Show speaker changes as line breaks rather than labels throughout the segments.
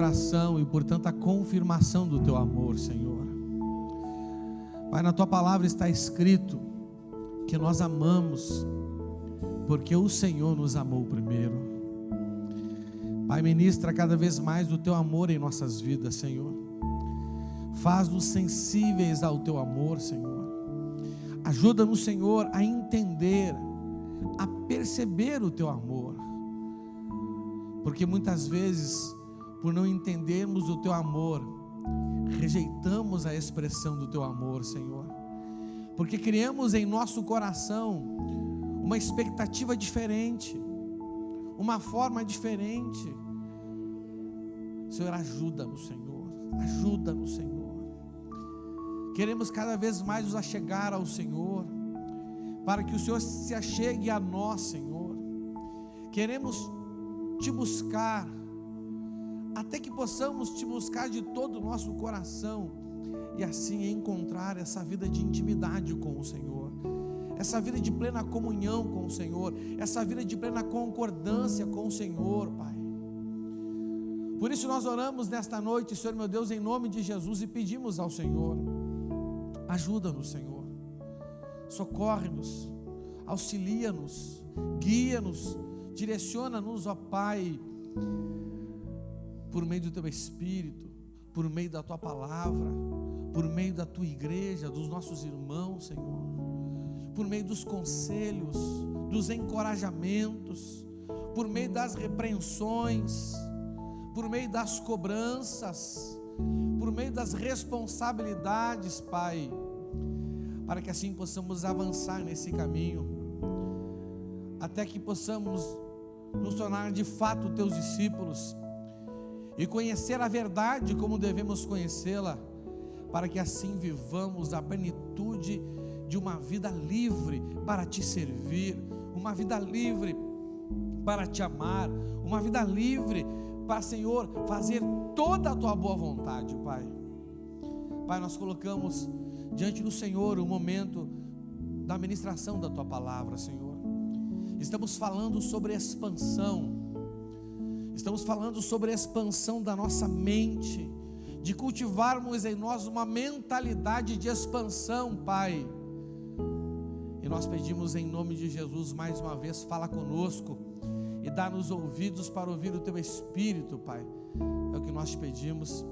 oração e por tanta confirmação do teu amor, Senhor. Pai, na tua palavra está escrito que nós amamos porque o Senhor nos amou primeiro. Pai, ministra cada vez mais do teu amor em nossas vidas, Senhor. Faz-nos sensíveis ao teu amor, Senhor. Ajuda-nos, Senhor, a entender, a perceber o teu amor, porque muitas vezes, por não entendermos o teu amor, rejeitamos a expressão do teu amor, Senhor, porque criamos em nosso coração uma expectativa diferente, uma forma diferente. Senhor, ajuda-nos, Senhor, ajuda-nos, Senhor. Queremos cada vez mais nos achegar ao Senhor, para que o Senhor se achegue a nós, Senhor. Queremos te buscar, até que possamos te buscar de todo o nosso coração, e assim encontrar essa vida de intimidade com o Senhor, essa vida de plena comunhão com o Senhor, essa vida de plena concordância com o Senhor, Pai. Por isso nós oramos nesta noite, Senhor meu Deus, em nome de Jesus, e pedimos ao Senhor: ajuda-nos, Senhor, socorre-nos, auxilia-nos, guia-nos, direciona-nos, ó Pai, por meio do teu Espírito, por meio da tua palavra, por meio da tua igreja, dos nossos irmãos, Senhor, por meio dos conselhos, dos encorajamentos, por meio das repreensões, por meio das cobranças, por meio das responsabilidades, Pai, para que assim possamos avançar nesse caminho, até que possamos nos tornar de fato teus discípulos e conhecer a verdade como devemos conhecê-la, para que assim vivamos a plenitude de uma vida livre para te servir, uma vida livre para te amar, uma vida livre para, Senhor, fazer toda a tua boa vontade, Pai. Pai, nós colocamos diante do Senhor o momento da ministração da tua palavra, Senhor. Estamos falando sobre expansão, estamos falando sobre a expansão da nossa mente, de cultivarmos em nós uma mentalidade de expansão, Pai. E nós pedimos em nome de Jesus, mais uma vez, fala conosco e dá-nos ouvidos para ouvir o teu Espírito, Pai. É o que nós te pedimos,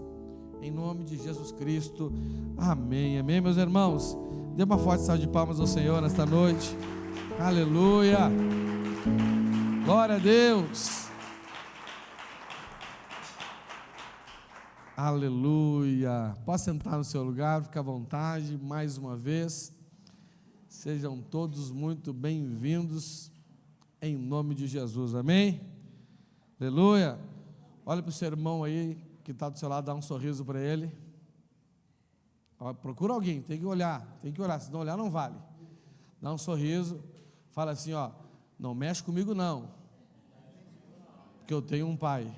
em nome de Jesus Cristo, amém, amém, meus irmãos. Dê uma forte salva de palmas ao Senhor nesta noite, aleluia, glória a Deus. Aleluia. Pode sentar no seu lugar, fica à vontade, mais uma vez. Sejam todos muito bem-vindos, em nome de Jesus, amém? Aleluia. Olha para o seu irmão aí, que está do seu lado, dá um sorriso para ele. Procura alguém, tem que olhar, se não olhar não vale. Dá um sorriso, fala assim, ó: não mexe comigo não, porque eu tenho um pai.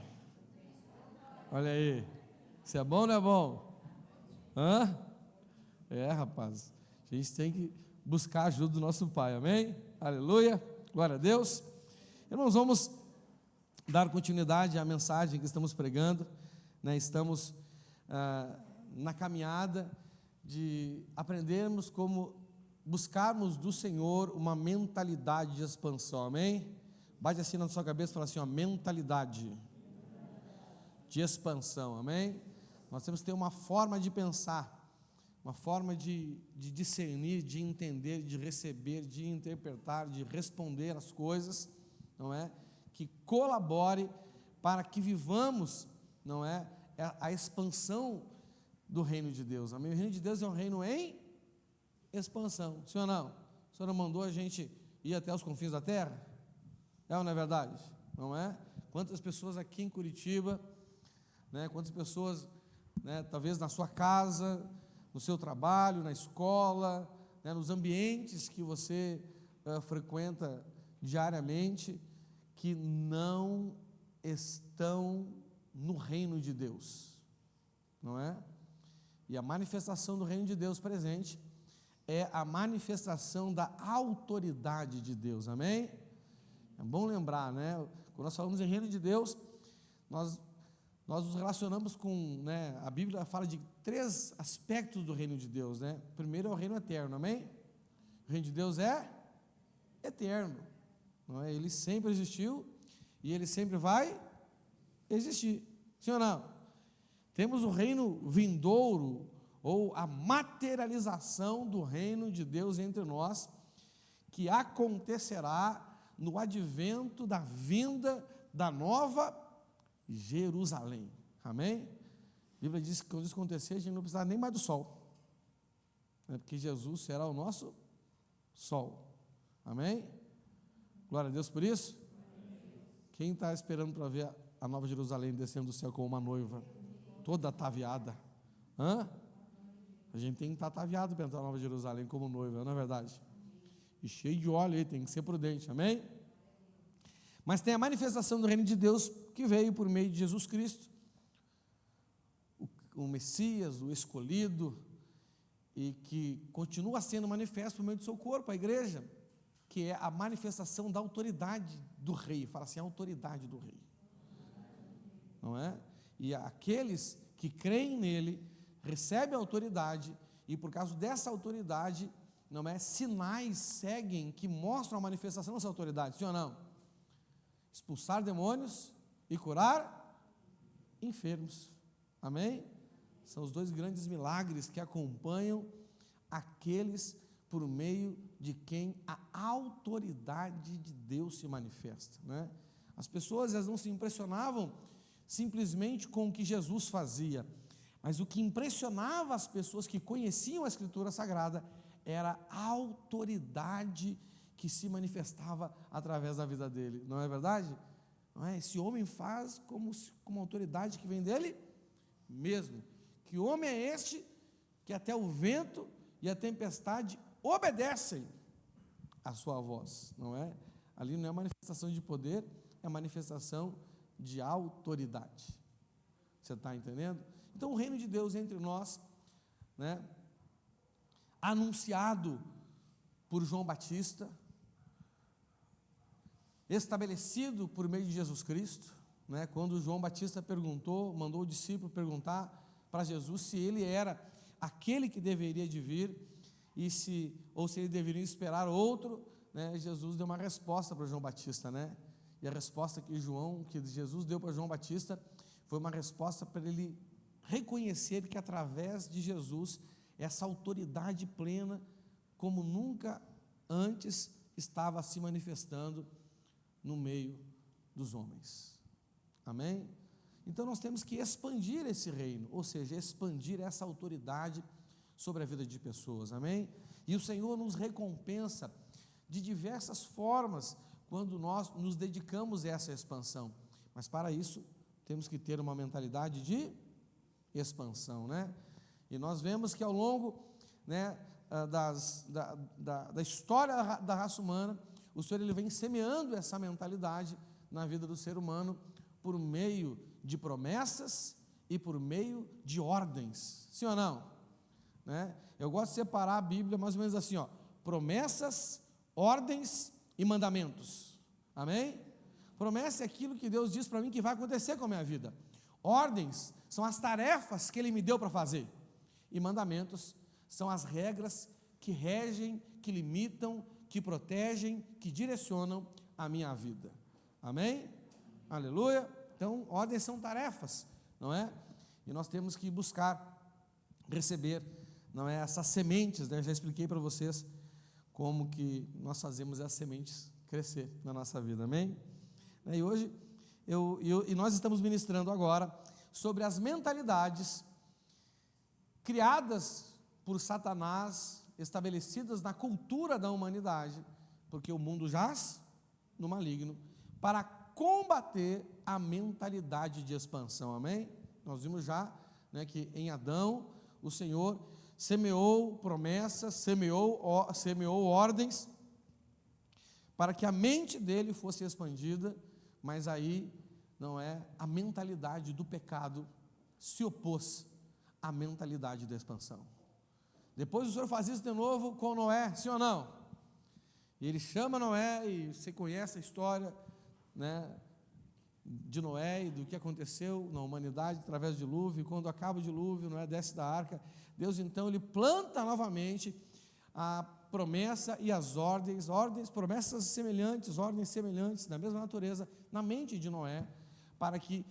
Olha aí. Se é bom ou não é bom? Hã? É, rapaz, a gente tem que buscar a ajuda do nosso Pai, amém? Aleluia, glória a Deus. Irmãos, vamos dar continuidade à mensagem que estamos pregando, né? Estamos na caminhada de aprendermos como buscarmos do Senhor uma mentalidade de expansão, amém? Bate assim na sua cabeça e fala assim, ó: mentalidade de expansão, amém? Nós temos que ter uma forma de pensar, uma forma de discernir, de entender, de receber, de interpretar, de responder as coisas, não é? Que colabore para que vivamos, não é? A expansão do reino de Deus, amém? O reino de Deus é um reino em expansão, sim ou não? O Senhor não mandou a gente ir até os confins da terra? É ou não é verdade? Não é? Quantas pessoas aqui em Curitiba, né? Quantas pessoas, né, talvez na sua casa, no seu trabalho, na escola, né, nos ambientes que você frequenta diariamente, que não estão no reino de Deus, não é? E a manifestação do reino de Deus presente é a manifestação da autoridade de Deus, amém? É bom lembrar, né? Quando nós falamos em reino de Deus, nós nós nos relacionamos com, né, a Bíblia fala de 3 aspectos do reino de Deus, né? Primeiro é o reino eterno, amém? O reino de Deus é eterno, não é? Ele sempre existiu e ele sempre vai existir, sim ou não? Temos o reino vindouro, ou a materialização do reino de Deus entre nós, que acontecerá no advento da vinda da nova Jerusalém, amém? A Bíblia diz que quando isso acontecer, a gente não precisa nem mais do sol, né? Porque Jesus será o nosso sol, amém? Glória a Deus por isso. Quem está esperando para ver a nova Jerusalém descendo do céu como uma noiva, toda ataviada? A gente tem que estar ataviado para entrar na nova Jerusalém como noiva, não é verdade? E cheio de óleo aí, tem que ser prudente, amém? Mas tem a manifestação do reino de Deus que veio por meio de Jesus Cristo, o Messias, o escolhido, e que continua sendo manifesto por meio do seu corpo, a igreja, que é a manifestação da autoridade do rei. Fala assim, a autoridade do rei, não é? E aqueles que creem nele recebem a autoridade, e por causa dessa autoridade, não é? Sinais seguem que mostram a manifestação dessa autoridade, sim ou não? Expulsar demônios e curar enfermos, amém? São os 2 grandes milagres que acompanham aqueles por meio de quem a autoridade de Deus se manifesta, né? As pessoas, elas não se impressionavam simplesmente com o que Jesus fazia, mas o que impressionava as pessoas que conheciam a Escritura Sagrada era a autoridade que se manifestava através da vida dele, não é verdade? Não é? Esse homem faz como uma autoridade que vem dele mesmo. Que homem é este que até o vento e a tempestade obedecem à sua voz, não é? Ali não é manifestação de poder, é manifestação de autoridade. Você está entendendo? Então o reino de Deus entre nós, né, anunciado por João Batista, estabelecido por meio de Jesus Cristo, né, quando João Batista mandou o discípulo perguntar para Jesus se ele era aquele que deveria de vir, ou se ele deveria esperar outro, né? Jesus deu uma resposta para João Batista, né? E a resposta que Jesus deu para João Batista foi uma resposta para ele reconhecer que através de Jesus, essa autoridade plena, como nunca antes, estava se manifestando no meio dos homens, amém? Então nós temos que expandir esse reino, ou seja, expandir essa autoridade sobre a vida de pessoas, amém? E o Senhor nos recompensa de diversas formas quando nós nos dedicamos a essa expansão, mas para isso temos que ter uma mentalidade de expansão, né? E nós vemos que ao longo, né, da história da raça humana, o Senhor ele vem semeando essa mentalidade na vida do ser humano por meio de promessas e por meio de ordens, sim ou não? Né? Eu gosto de separar a Bíblia mais ou menos assim, ó, promessas, ordens e mandamentos, amém? Promessa é aquilo que Deus diz para mim que vai acontecer com a minha vida, ordens são as tarefas que Ele me deu para fazer, e mandamentos são as regras que regem, que limitam, que protegem, que direcionam a minha vida, amém? Aleluia. Então, ordens são tarefas, não é? E nós temos que buscar receber, não é, essas sementes, né? Eu já expliquei para vocês como que nós fazemos essas sementes crescer na nossa vida, amém? E hoje, e nós estamos ministrando agora sobre as mentalidades criadas por Satanás, estabelecidas na cultura da humanidade, porque o mundo jaz no maligno, para combater a mentalidade de expansão, amém? Nós vimos já, né, que em Adão o Senhor semeou promessas, semeou ordens, para que a mente dele fosse expandida, mas aí, não é, a mentalidade do pecado se opôs à mentalidade da expansão. Depois o Senhor faz isso de novo com Noé, sim ou não? E ele chama Noé, e você conhece a história, né, de Noé e do que aconteceu na humanidade através do dilúvio. E quando acaba o dilúvio, Noé desce da arca, Deus então ele planta novamente a promessa e as ordens, promessas semelhantes, ordens semelhantes, da mesma natureza, na mente de Noé, para que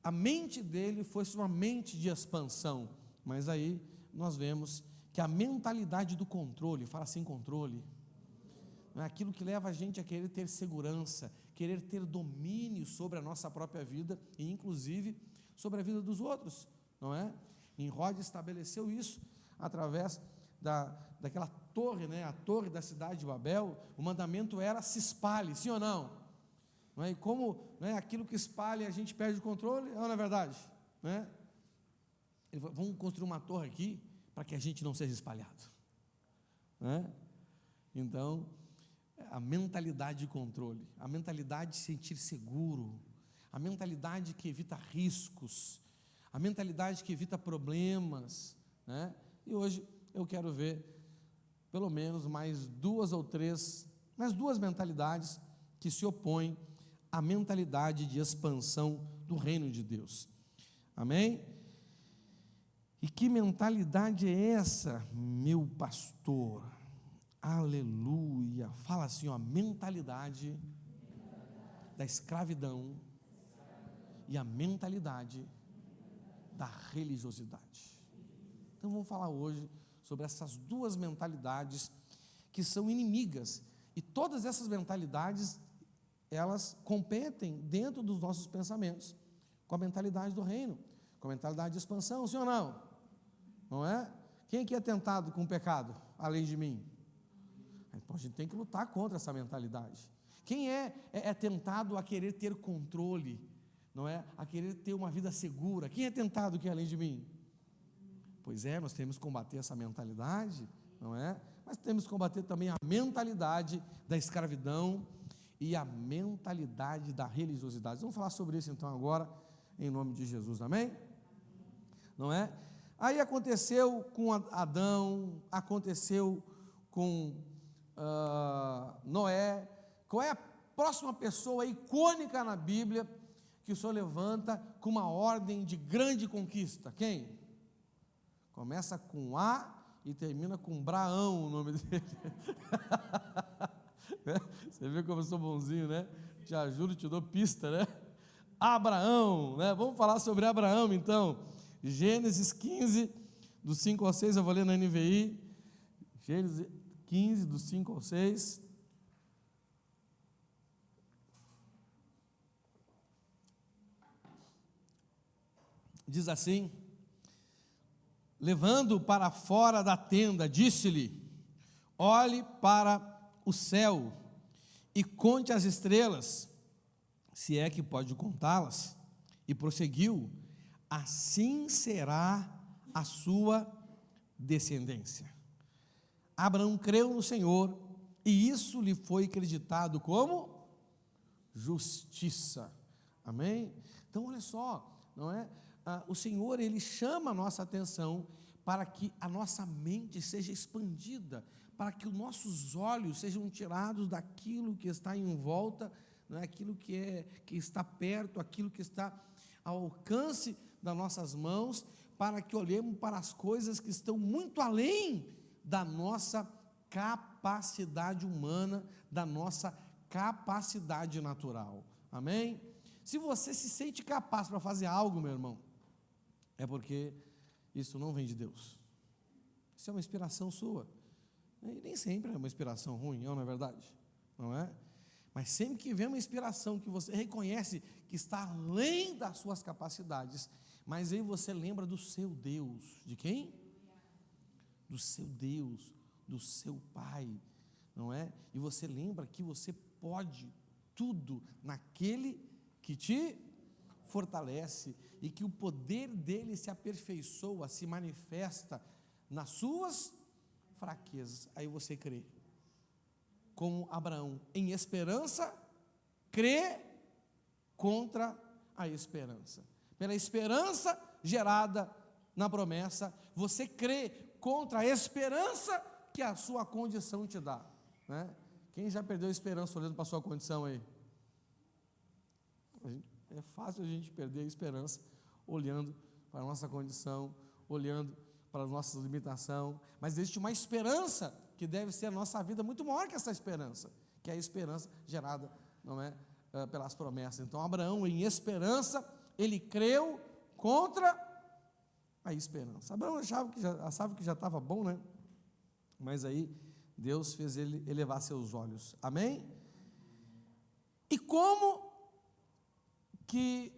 a mente dele fosse uma mente de expansão. Mas aí nós vemos que a mentalidade do controle, fala assim, controle, não é aquilo que leva a gente a querer ter segurança, querer ter domínio sobre a nossa própria vida e inclusive sobre a vida dos outros, não é? Nimrod estabeleceu isso através daquela torre, né? A torre da cidade de Babel. O mandamento era: se espalhe, sim ou não? Não é? E como, não é, aquilo que espalha a gente perde o controle, não é verdade? Não é? Ele falou: vamos construir uma torre aqui para que a gente não seja espalhado, não é? Então, a mentalidade de controle, a mentalidade de sentir seguro, a mentalidade que evita riscos, a mentalidade que evita problemas, né? E hoje eu quero ver pelo menos mais duas mentalidades que se opõem à mentalidade de expansão do reino de Deus. Amém? E que mentalidade é essa, meu pastor? Aleluia. Fala assim, ó, mentalidade da escravidão e a mentalidade da religiosidade. Então vamos falar hoje sobre essas duas mentalidades que são inimigas, e todas essas mentalidades, elas competem dentro dos nossos pensamentos, com a mentalidade do reino, com a mentalidade de expansão, sim ou não? Não é? Quem aqui é tentado com o pecado, além de mim? Então a gente tem que lutar contra essa mentalidade. Quem é tentado a querer ter controle, não é? A querer ter uma vida segura? Quem é tentado que é além de mim? Pois é, nós temos que combater essa mentalidade, não é? Mas temos que combater também a mentalidade da escravidão e a mentalidade da religiosidade. Vamos falar sobre isso então agora, em nome de Jesus, amém? Não é? Aí aconteceu com Adão, aconteceu com Noé. Qual é a próxima pessoa icônica na Bíblia que o Senhor levanta com uma ordem de grande conquista? Quem? Começa com A e termina com Braão, o nome dele. Você vê como eu sou bonzinho, né? Te ajudo, te dou pista, né? Abraão, né? Vamos falar sobre Abraão, então. Gênesis 15, do 5 ao 6, eu vou ler na NVI. Gênesis 15, do 5 ao 6. Diz assim: levando-o para fora da tenda, disse-lhe: olhe para o céu e conte as estrelas, se é que pode contá-las. E prosseguiu: assim será a sua descendência. Abraão creu no Senhor, e isso lhe foi acreditado como justiça. Amém? Então olha só, não é? O Senhor, Ele chama a nossa atenção para que a nossa mente seja expandida, para que os nossos olhos sejam tirados daquilo que está em volta, não é? Aquilo que está perto, aquilo que está ao alcance das nossas mãos, para que olhemos para as coisas que estão muito além da nossa capacidade humana, da nossa capacidade natural. Amém? Se você se sente capaz para fazer algo, meu irmão, é porque isso não vem de Deus. Isso é uma inspiração sua. E nem sempre é uma inspiração ruim, não é verdade? Não é? Mas sempre que vem uma inspiração que você reconhece que está além das suas capacidades, mas aí você lembra do seu Deus. De quem? Do seu Deus, do seu Pai, não é? E você lembra que você pode tudo naquele que te fortalece, e que o poder dele se aperfeiçoa, se manifesta nas suas fraquezas. Aí você crê, como Abraão, em esperança, crê contra a esperança. Pela esperança gerada na promessa, você crê contra a esperança que a sua condição te dá, né? Quem já perdeu a esperança olhando para a sua condição aí? É fácil a gente perder a esperança olhando para a nossa condição, olhando para a nossa limitação, mas existe uma esperança que deve ser a nossa vida muito maior que essa esperança, que é a esperança gerada, não é, pelas promessas. Então Abraão, em esperança, ele creu contra a esperança. Abraão achava que já estava bom, né? Mas aí Deus fez ele elevar seus olhos. Amém? E como que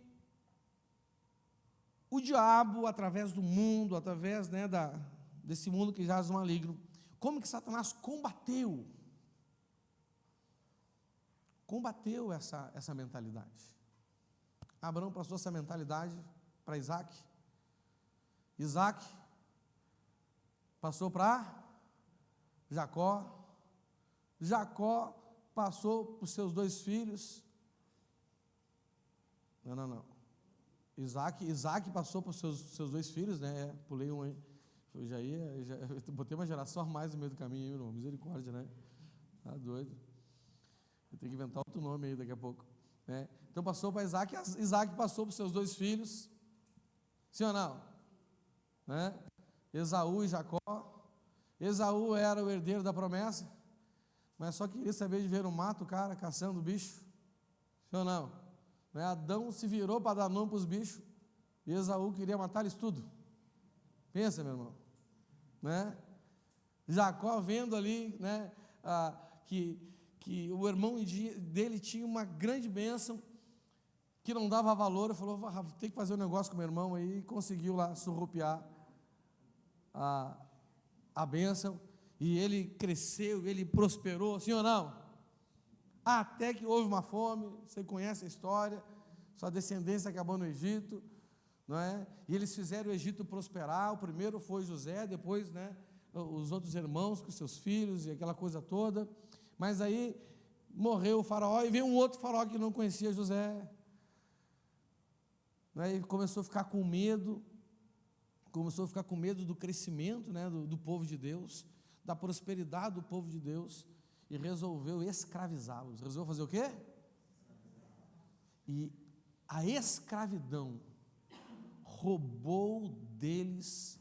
o diabo, através do mundo, através, né, desse mundo que jaz no maligno, como que Satanás combateu essa mentalidade? Abraão passou essa mentalidade para Isaac, Isaac passou para Jacó, Jacó passou para os seus 2 filhos, não, Isaac passou para os seus 2 filhos, né? Pulei um aí. Eu botei uma geração a mais no meio do caminho, irmão. Misericórdia, né? Tá doido. Eu tenho que inventar outro nome aí daqui a pouco, né? Então passou para Isaac, Isaac passou para os seus 2 filhos. Sim ou não? Né? Esaú e Jacó. Esaú era o herdeiro da promessa, mas só queria saber de ver o mato, o cara caçando o bicho. Sim ou não? Né? Adão se virou para dar nome para os bichos, e Esaú queria matar eles tudo. Pensa, meu irmão, né? Jacó vendo ali, né, que o irmão dele tinha uma grande bênção, que não dava valor, ele falou, tem que fazer um negócio com o meu irmão aí, e conseguiu lá surrupiar a bênção, e ele cresceu, ele prosperou, sim ou não? Até que houve uma fome, você conhece a história, sua descendência acabou no Egito, não é? E eles fizeram o Egito prosperar. O primeiro foi José, depois, né, os outros irmãos com seus filhos e aquela coisa toda, mas aí morreu o faraó, e veio um outro faraó que não conhecia José, né, e começou a ficar com medo, do crescimento, né, do povo de Deus, da prosperidade do povo de Deus, e resolveu escravizá-los. Resolveu fazer o quê? E a escravidão roubou deles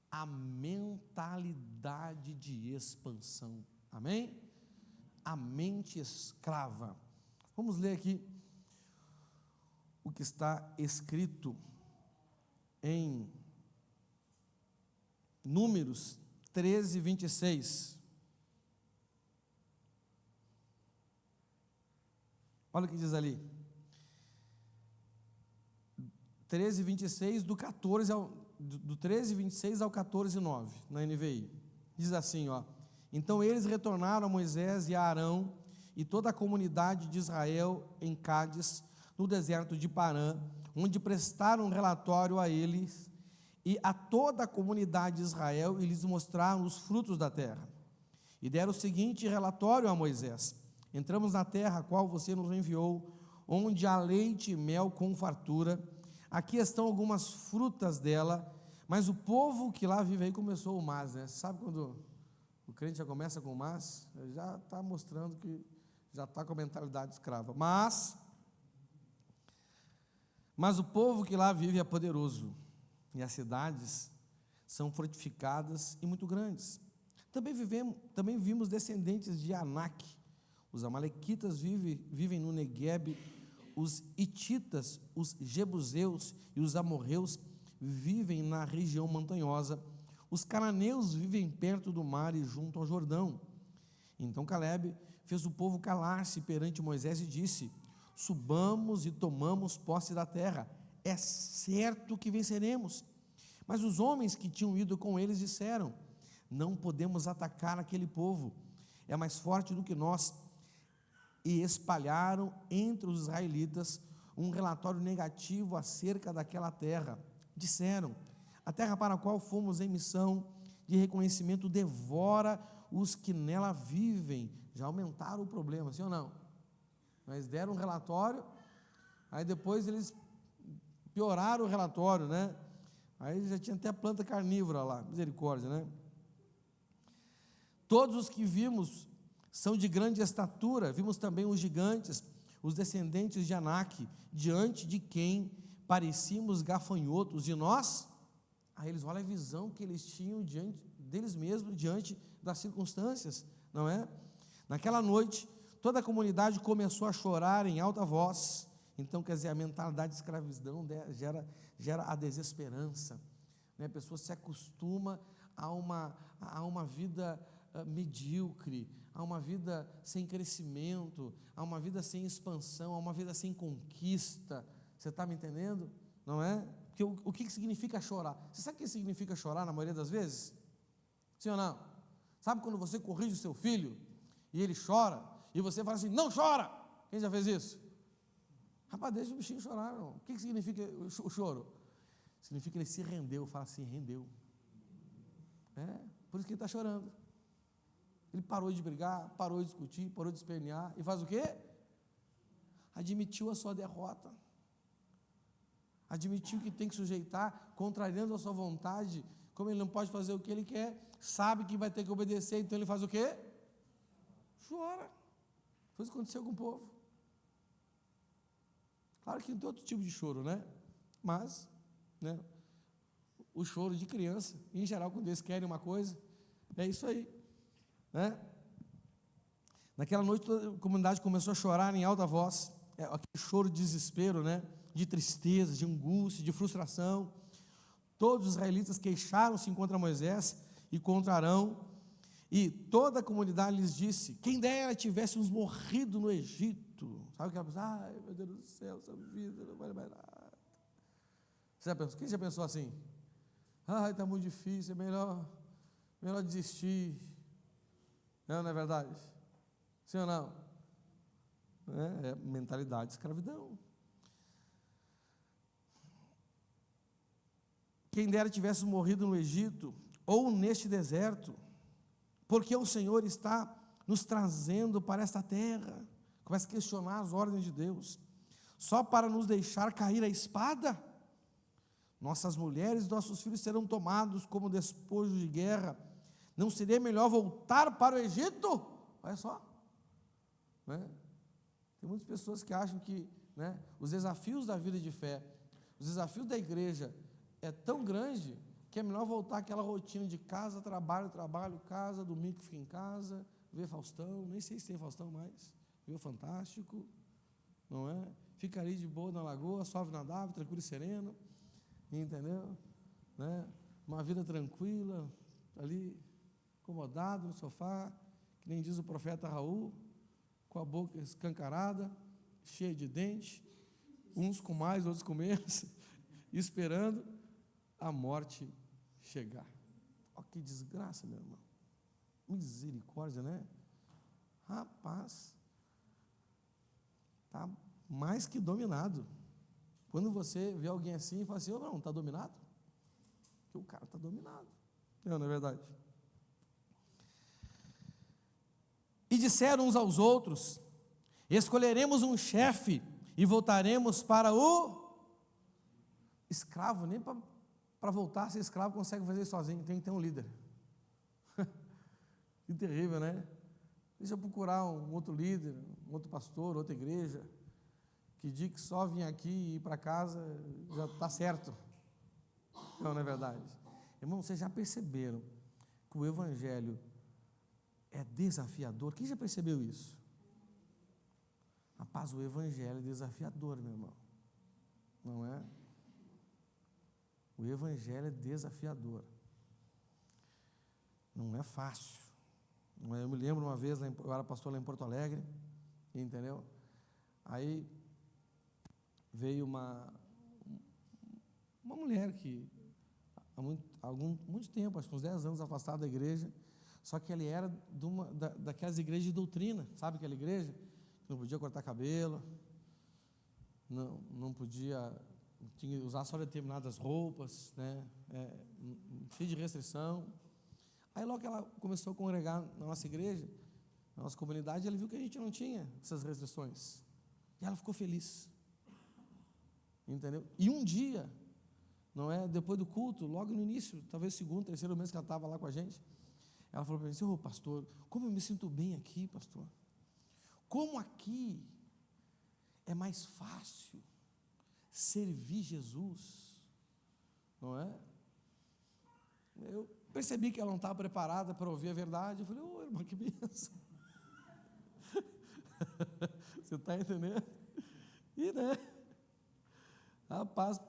a mentalidade de expansão. Amém? A mente escrava. Vamos ler aqui o que está escrito em Números 13, 26. Olha o que diz ali. 13, 26, do 13, 26 ao 14, 9, na NVI. Diz assim, ó: então eles retornaram a Moisés e a Arão e toda a comunidade de Israel em Cádiz, no deserto de Parã, onde prestaram um relatório a eles e a toda a comunidade de Israel, e lhes mostraram os frutos da terra. E deram o seguinte relatório a Moisés: entramos na terra a qual você nos enviou, onde há leite e mel com fartura. Aqui estão algumas frutas dela, mas o povo que lá vive, aí começou o mas, né? Sabe quando o crente já começa com o mas? Já está mostrando que já está com a mentalidade escrava. Mas o povo que lá vive é poderoso, e as cidades são fortificadas e muito grandes. Também vimos descendentes de Anak. Os amalequitas vivem no Neguebe, os hititas, os jebuseus e os amorreus vivem na região montanhosa, os cananeus vivem perto do mar e junto ao Jordão. Então Caleb fez o povo calar-se perante Moisés e disse: subamos e tomamos posse da terra, é certo que venceremos. Mas os homens que tinham ido com eles disseram: não podemos atacar aquele povo, é mais forte do que nós. E espalharam entre os israelitas um relatório negativo acerca daquela terra. Disseram: a terra para a qual fomos em missão de reconhecimento devora os que nela vivem. Já aumentaram o problema, sim ou não? Mas deram um relatório, aí depois eles pioraram o relatório, né? Aí já tinha até planta carnívora lá, misericórdia, né? Todos os que vimos são de grande estatura, vimos também os gigantes, os descendentes de Anak, diante de quem parecíamos gafanhotos, e nós, aí eles olham a visão que eles tinham diante deles mesmos, diante das circunstâncias, não é? Naquela noite, toda a comunidade começou a chorar em alta voz. Então, quer dizer, a mentalidade de escravidão gera a desesperança, né? A pessoa se acostuma a uma vida medíocre, a uma vida sem crescimento, a uma vida sem expansão, a uma vida sem conquista. Você está me entendendo? Não é? Porque o que significa chorar? Você sabe o que significa chorar na maioria das vezes? Sim ou não? Sabe quando você corrige o seu filho e ele chora, e você fala assim, não chora? Quem já fez isso? Rapaz, deixa o bichinho chorar, não. O que significa o choro? Significa que ele se rendeu. Fala assim, rendeu. Por isso que ele está chorando. Ele parou de brigar, parou de discutir, parou de espernear, e faz o quê? Admitiu a sua derrota, admitiu que tem que sujeitar, contrariando a sua vontade. Como ele não pode fazer o que ele quer, sabe que vai ter que obedecer, então ele faz o quê? Chora. Foi isso que aconteceu com o povo. Claro que tem outro tipo de choro, né? Mas, né, o choro de criança, em geral, quando eles querem uma coisa, é isso aí, né? Naquela noite, toda a comunidade começou a chorar em alta voz, aquele choro de desespero, né? De tristeza, de angústia, de frustração. Todos os israelitas queixaram-se contra Moisés e contra Arão, e toda a comunidade lhes disse, quem dera tivéssemos morrido no Egito. Sabe aquela pessoa, ai meu Deus do céu, essa vida não vale mais nada. Quem já pensou assim? Ai, está muito difícil, é melhor desistir. Não é verdade? Sim ou não? É mentalidade de escravidão. Quem dera tivesse morrido no Egito, ou neste deserto, porque o Senhor está nos trazendo para esta terra. Começa a questionar as ordens de Deus, só para nos deixar cair a espada? Nossas mulheres e nossos filhos serão tomados como despojo de guerra. Não seria melhor voltar para o Egito? Olha só, né? Tem muitas pessoas que acham que, né, os desafios da vida de fé, os desafios da igreja é tão grande que é melhor voltar àquela rotina de casa, trabalho, casa, domingo fica em casa, vê Faustão, nem sei se tem Faustão mais, vê o Fantástico, não é? Fica ali de boa na lagoa, sobe nadava, tranquilo e sereno, entendeu? Né? Uma vida tranquila, ali, acomodado no sofá, que nem diz o profeta Raul, com a boca escancarada, cheia de dente, uns com mais, outros com menos, esperando a morte chegar. Olha que desgraça, meu irmão. Misericórdia, né? Rapaz, está mais que dominado. Quando você vê alguém assim e fala assim, não, está dominado? Porque o cara está dominado. Não é verdade? E disseram uns aos outros, escolheremos um chefe e voltaremos para o escravo. Nem para voltar a ser escravo consegue fazer sozinho, tem que ter um líder. Que terrível, né? Deixa eu procurar um outro líder, um outro pastor, outra igreja, que diga que só vir aqui e ir para casa já está certo. Não é verdade? Irmão, vocês já perceberam que o evangelho é desafiador? Quem já percebeu isso? Rapaz, o evangelho é desafiador, meu irmão. Não é? O evangelho é desafiador. Não é fácil. Não é? Eu me lembro uma vez, eu era pastor lá em Porto Alegre, entendeu? Aí veio uma mulher que há muito tempo, acho que uns 10 anos afastada da igreja, só que ele era daquelas igrejas de doutrina, sabe aquela igreja? Que não podia cortar cabelo, não podia, tinha que usar só determinadas roupas, né? Cheio de restrição. Aí logo que ela começou a congregar na nossa igreja, na nossa comunidade, ela viu que a gente não tinha essas restrições, e ela ficou feliz, entendeu? E um dia, não é, depois do culto, logo no início, talvez segundo, terceiro mês que ela estava lá com a gente, ela falou para mim, pastor, como eu me sinto bem aqui, pastor, como aqui é mais fácil servir Jesus, não é? Eu percebi que ela não estava preparada para ouvir a verdade. Eu falei: ô irmã, que bênção. Você está entendendo? E, né? Rapaz,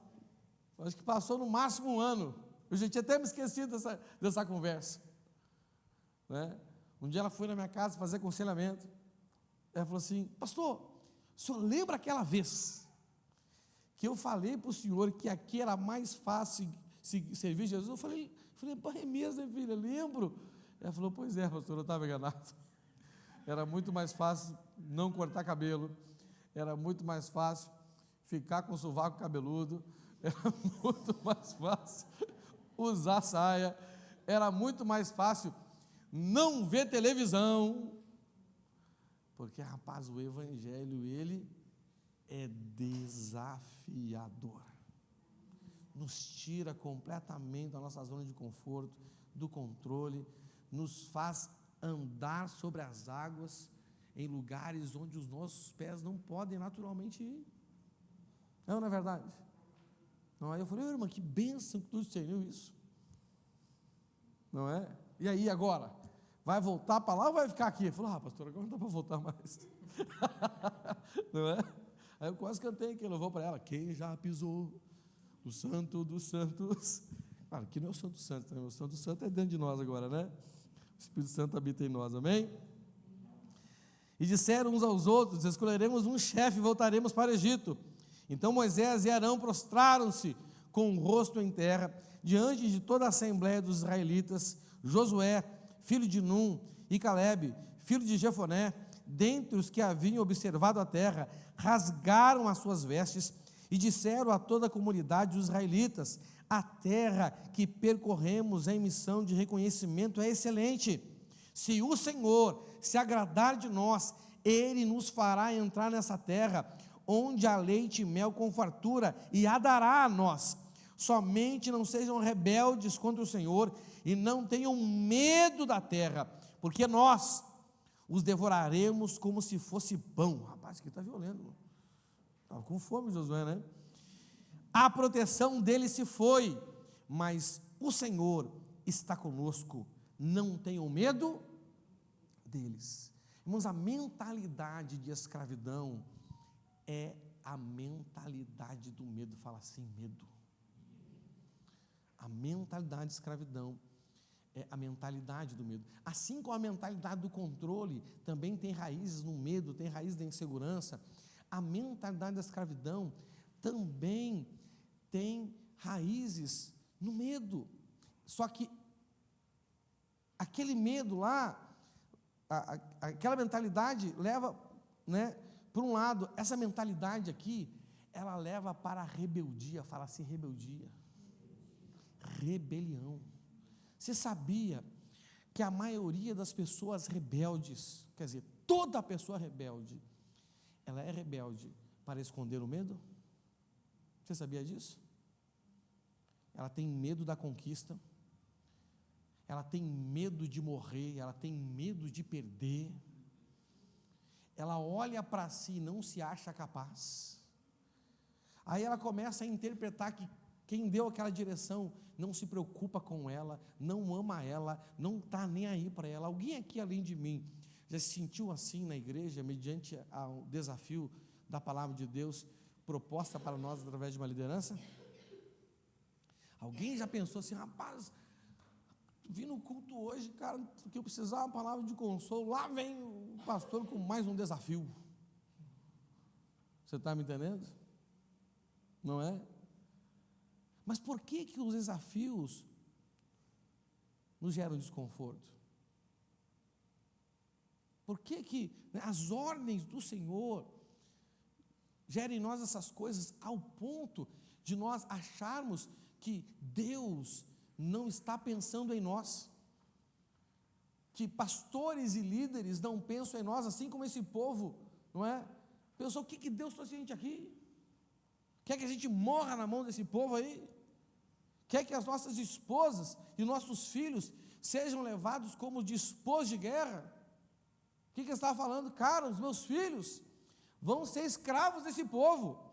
acho que passou no máximo um ano. Eu já tinha até me esquecido dessa conversa, né? Um dia ela foi na minha casa fazer aconselhamento. Ela falou assim: pastor, o senhor lembra aquela vez que eu falei para o senhor que aqui era mais fácil servir Jesus? Eu falei, é mesmo, né, filha? Lembro. Ela falou: pois é, pastor, eu estava enganado. Era muito mais fácil não cortar cabelo, era muito mais fácil ficar com o sovaco cabeludo, era muito mais fácil usar saia, era muito mais fácil não ver televisão, porque, rapaz, o evangelho, ele é desafiador, nos tira completamente da nossa zona de conforto, do controle, nos faz andar sobre as águas em lugares onde os nossos pés não podem naturalmente ir. Não é verdade? Não, aí eu falei: irmã, que bênção que tu discerniu isso, não é? E aí agora? Vai voltar para lá ou vai ficar aqui? Ele falou: pastor, agora não dá para voltar mais. Não é? Aí eu quase cantei aquele louvor para ela: quem já pisou no Santo dos Santos? Claro, que não é o Santo Santo, né? O Santo Santo é dentro de nós agora, né? O Espírito Santo habita em nós, amém? E disseram uns aos outros: escolheremos um chefe e voltaremos para o Egito. Então Moisés e Arão prostraram-se com o rosto em terra, diante de toda a assembleia dos israelitas. Josué, filho de Num, e Calebe, filho de Jefoné, dentre os que haviam observado a terra, rasgaram as suas vestes e disseram a toda a comunidade dos israelitas: a terra que percorremos em missão de reconhecimento é excelente. Se o Senhor se agradar de nós, Ele nos fará entrar nessa terra, onde há leite e mel com fartura, e a dará a nós. Somente não sejam rebeldes contra o Senhor, e não tenham medo da terra, porque nós os devoraremos como se fosse pão. Rapaz, que está violento, estava com fome Josué, né? A proteção dele se foi, mas o Senhor está conosco, não tenham medo deles. Irmãos, a mentalidade de escravidão é a mentalidade do medo. Fala assim: medo. A mentalidade de escravidão é a mentalidade do medo. Assim como a mentalidade do controle também tem raízes no medo, tem raízes da insegurança, a mentalidade da escravidão também tem raízes no medo. Só que aquele medo lá, aquela mentalidade leva, né, por um lado, essa mentalidade aqui, ela leva para a rebeldia. Fala assim: rebeldia, rebelião. Você sabia que a maioria das pessoas rebeldes, quer dizer, toda pessoa rebelde, ela é rebelde para esconder o medo? Você sabia disso? Ela tem medo da conquista, ela tem medo de morrer, ela tem medo de perder, ela olha para si e não se acha capaz. Aí ela começa a interpretar que quem deu aquela direção não se preocupa com ela, não ama ela, não está nem aí para ela. Alguém aqui além de mim já se sentiu assim na igreja, mediante ao desafio da palavra de Deus proposta para nós através de uma liderança? Alguém já pensou assim: rapaz, vim no culto hoje, cara, que eu precisava uma palavra de consolo, lá vem o pastor com mais um desafio. Você está me entendendo? Não é? Mas por que os desafios nos geram desconforto? Por que as ordens do Senhor geram em nós essas coisas, ao ponto de nós acharmos que Deus não está pensando em nós, que pastores e líderes não pensam em nós, assim como esse povo, não é? Pensou: o que Deus trouxe a gente aqui? Quer que a gente morra na mão desse povo aí? Quer que as nossas esposas e nossos filhos sejam levados como despojos de guerra? O que ele estava falando? Cara, os meus filhos vão ser escravos desse povo,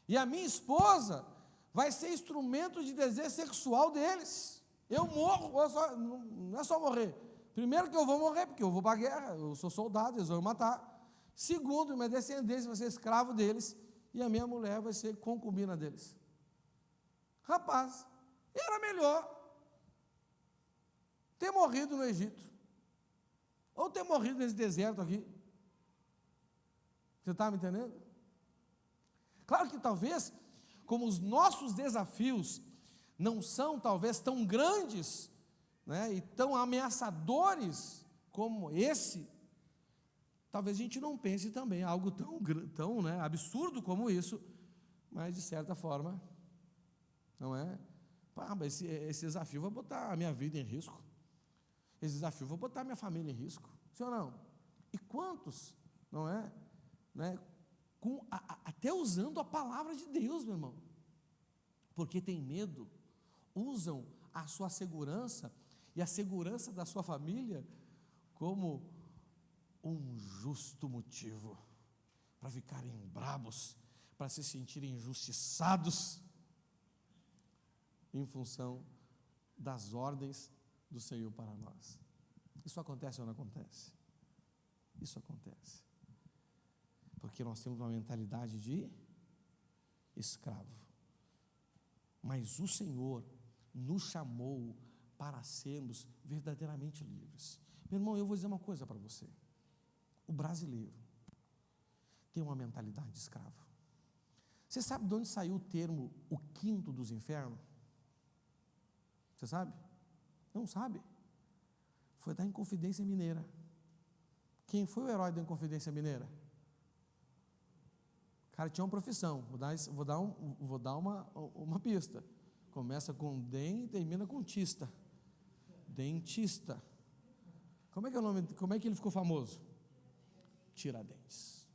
e a minha esposa vai ser instrumento de desejo sexual deles. Eu morro, não é só morrer. Primeiro que eu vou morrer, porque eu vou para a guerra, eu sou soldado, eles vão me matar. Segundo, minha descendência vai ser escravo deles, e a minha mulher vai ser concubina deles. Rapaz, era melhor ter morrido no Egito, ou ter morrido nesse deserto aqui. Você está me entendendo? Claro que talvez, como os nossos desafios não são talvez tão grandes, né, e tão ameaçadores como esse, talvez a gente não pense também algo tão né, absurdo como isso, mas de certa forma, não é? Mas esse desafio vai botar a minha vida em risco, esse desafio vai botar a minha família em risco, sim ou não? E quantos, não é? Né, até usando a palavra de Deus, meu irmão, porque tem medo, usam a sua segurança e a segurança da sua família como um justo motivo para ficarem brabos, para se sentirem injustiçados em função das ordens do Senhor para nós. Isso acontece ou não acontece? Isso acontece. Porque nós temos uma mentalidade de escravo. Mas o Senhor nos chamou para sermos verdadeiramente livres. Meu irmão, eu vou dizer uma coisa para você. O brasileiro tem uma mentalidade de escravo. Você sabe de onde saiu o termo o quinto dos infernos? Você sabe? Não sabe? Foi da Inconfidência Mineira. Quem foi o herói da Inconfidência Mineira? O cara tinha uma profissão, vou dar uma pista. Começa com DEM e termina com tista. Dentista. Como é que é o nome? Como é que ele ficou famoso? Tiradentes.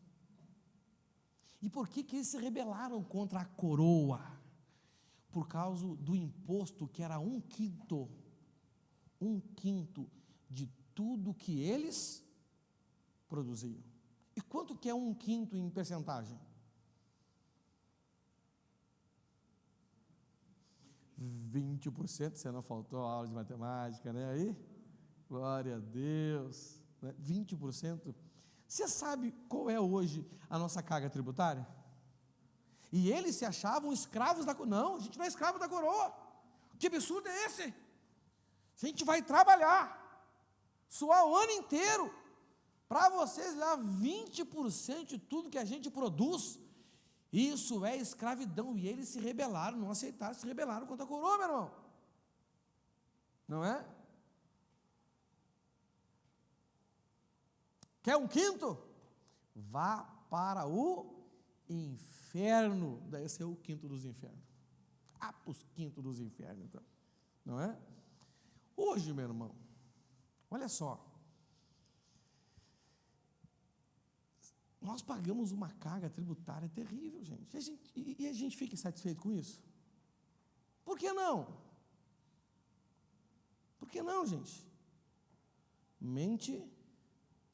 E por que eles se rebelaram contra a coroa? Por causa do imposto que era 1/5 de tudo que eles produziam. E quanto que é 1/5 em percentagem? 20%, você não faltou a aula de matemática, né? Aí, glória a Deus, né? 20%. Você sabe qual é hoje a nossa carga tributária? E eles se achavam escravos da coroa. Não, a gente não é escravo da coroa. Que absurdo é esse? A gente vai trabalhar, suar o ano inteiro, para vocês lá 20% de tudo que a gente produz. Isso é escravidão, e eles se rebelaram, não aceitaram, se rebelaram contra a coroa, meu irmão. Não é? Quer 1/5? Vá para o inferno. Daí esse é o quinto dos infernos. Para os quintos dos infernos, então. Não é? Hoje, meu irmão, olha só. Nós pagamos uma carga tributária terrível, gente. E a gente fica insatisfeito com isso? Por que não? Por que não, gente? Mente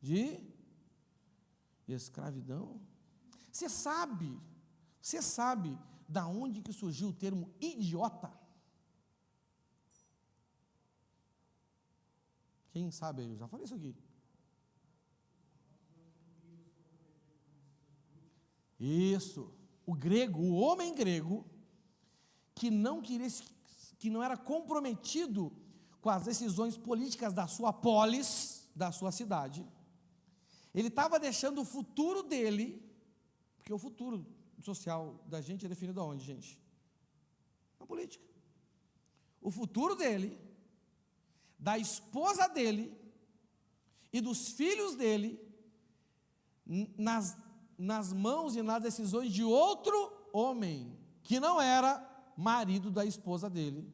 de escravidão. Você sabe da onde que surgiu o termo idiota? Quem sabe aí? Eu já falei isso aqui. Isso, o homem grego, que não era comprometido com as decisões políticas da sua polis, da sua cidade, ele estava deixando o futuro dele, porque o futuro social da gente é definido aonde, gente? Na política. O futuro dele, da esposa dele e dos filhos dele, nas mãos e nas decisões de outro homem, que não era marido da esposa dele,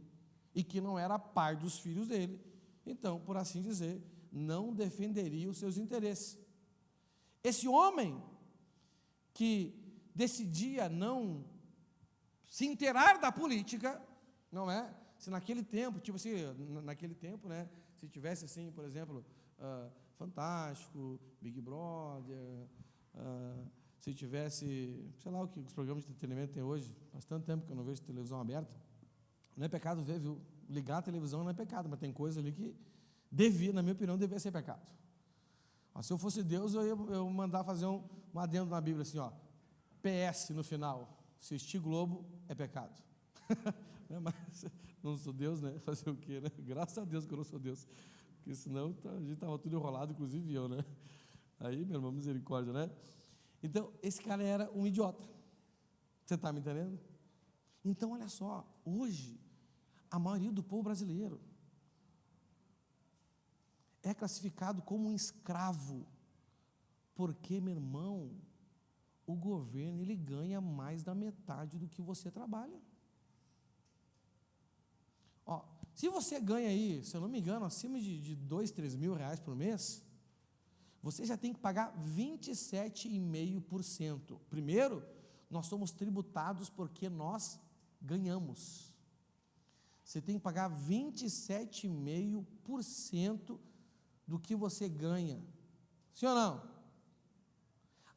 e que não era pai dos filhos dele. Então, por assim dizer, não defenderia os seus interesses. Esse homem que decidia não se inteirar da política, não é? Se naquele tempo, né, se tivesse assim, por exemplo, Fantástico, Big Brother, se tivesse, sei lá o que os programas de entretenimento tem hoje, faz tanto tempo que eu não vejo televisão aberta, não é pecado ver, viu? Ligar a televisão não é pecado, mas tem coisa ali que devia, na minha opinião, devia ser pecado. Ó, se eu fosse Deus, eu ia mandar fazer um adendo na Bíblia, assim, ó, PS no final, assistir Globo é pecado. Mas não sou Deus, né? Fazer o quê, né? Graças a Deus que eu não sou Deus, porque senão a gente estava tudo enrolado, inclusive eu, né? Aí, meu irmão, misericórdia, né? Então, esse cara era um idiota. Você está me entendendo? Então, olha só, hoje, a maioria do povo brasileiro é classificado como um escravo, porque, meu irmão, o governo, ele ganha mais da metade do que você trabalha. Ó, se você ganha aí, se eu não me engano, acima de 2, 3 mil reais por mês, você já tem que pagar 27,5%. Primeiro, nós somos tributados porque nós ganhamos. Você tem que pagar 27,5% do que você ganha. Sim ou não?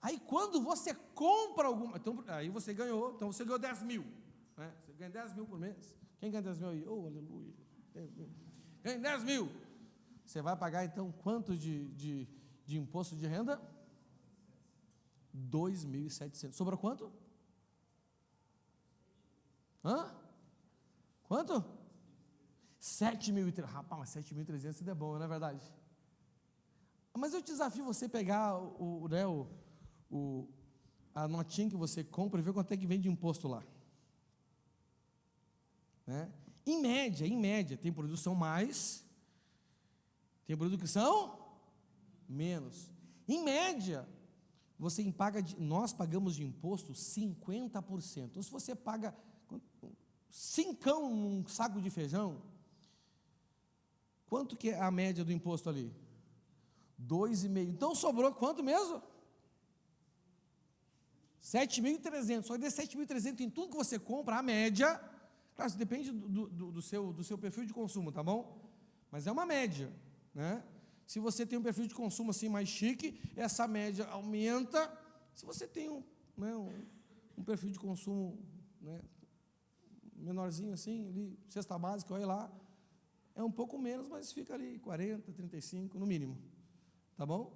Aí quando você compra alguma, então, aí você ganhou, então você ganhou 10 mil. Né? Você ganha 10 mil por mês. Quem ganha 10 mil aí? Oh, aleluia. Ganha 10 mil. Você vai pagar então quanto de imposto de renda? 2.700. Sobrou quanto? Hã? Quanto? 7.300. Rapaz, mas 7.300 é bom, não é verdade? Mas eu desafio você pegar a notinha que você compra e ver quanto é que vem de imposto lá. Né? Em média, tem produtos que são mais, tem produtos que são menos. Em média, nós pagamos de imposto 50%. Então, se você paga 5 num saco de feijão, quanto que é a média do imposto ali? 2,5. Então, sobrou quanto mesmo? 7.300. Só que desse 7.300 em tudo que você compra, a média, claro, isso depende do seu perfil de consumo, tá bom? Mas é uma média, né? Se você tem um perfil de consumo assim mais chique, essa média aumenta. Se você tem um perfil de consumo, né, menorzinho assim, ali, cesta básica, olha lá, é um pouco menos, mas fica ali 40, 35 no mínimo, tá bom?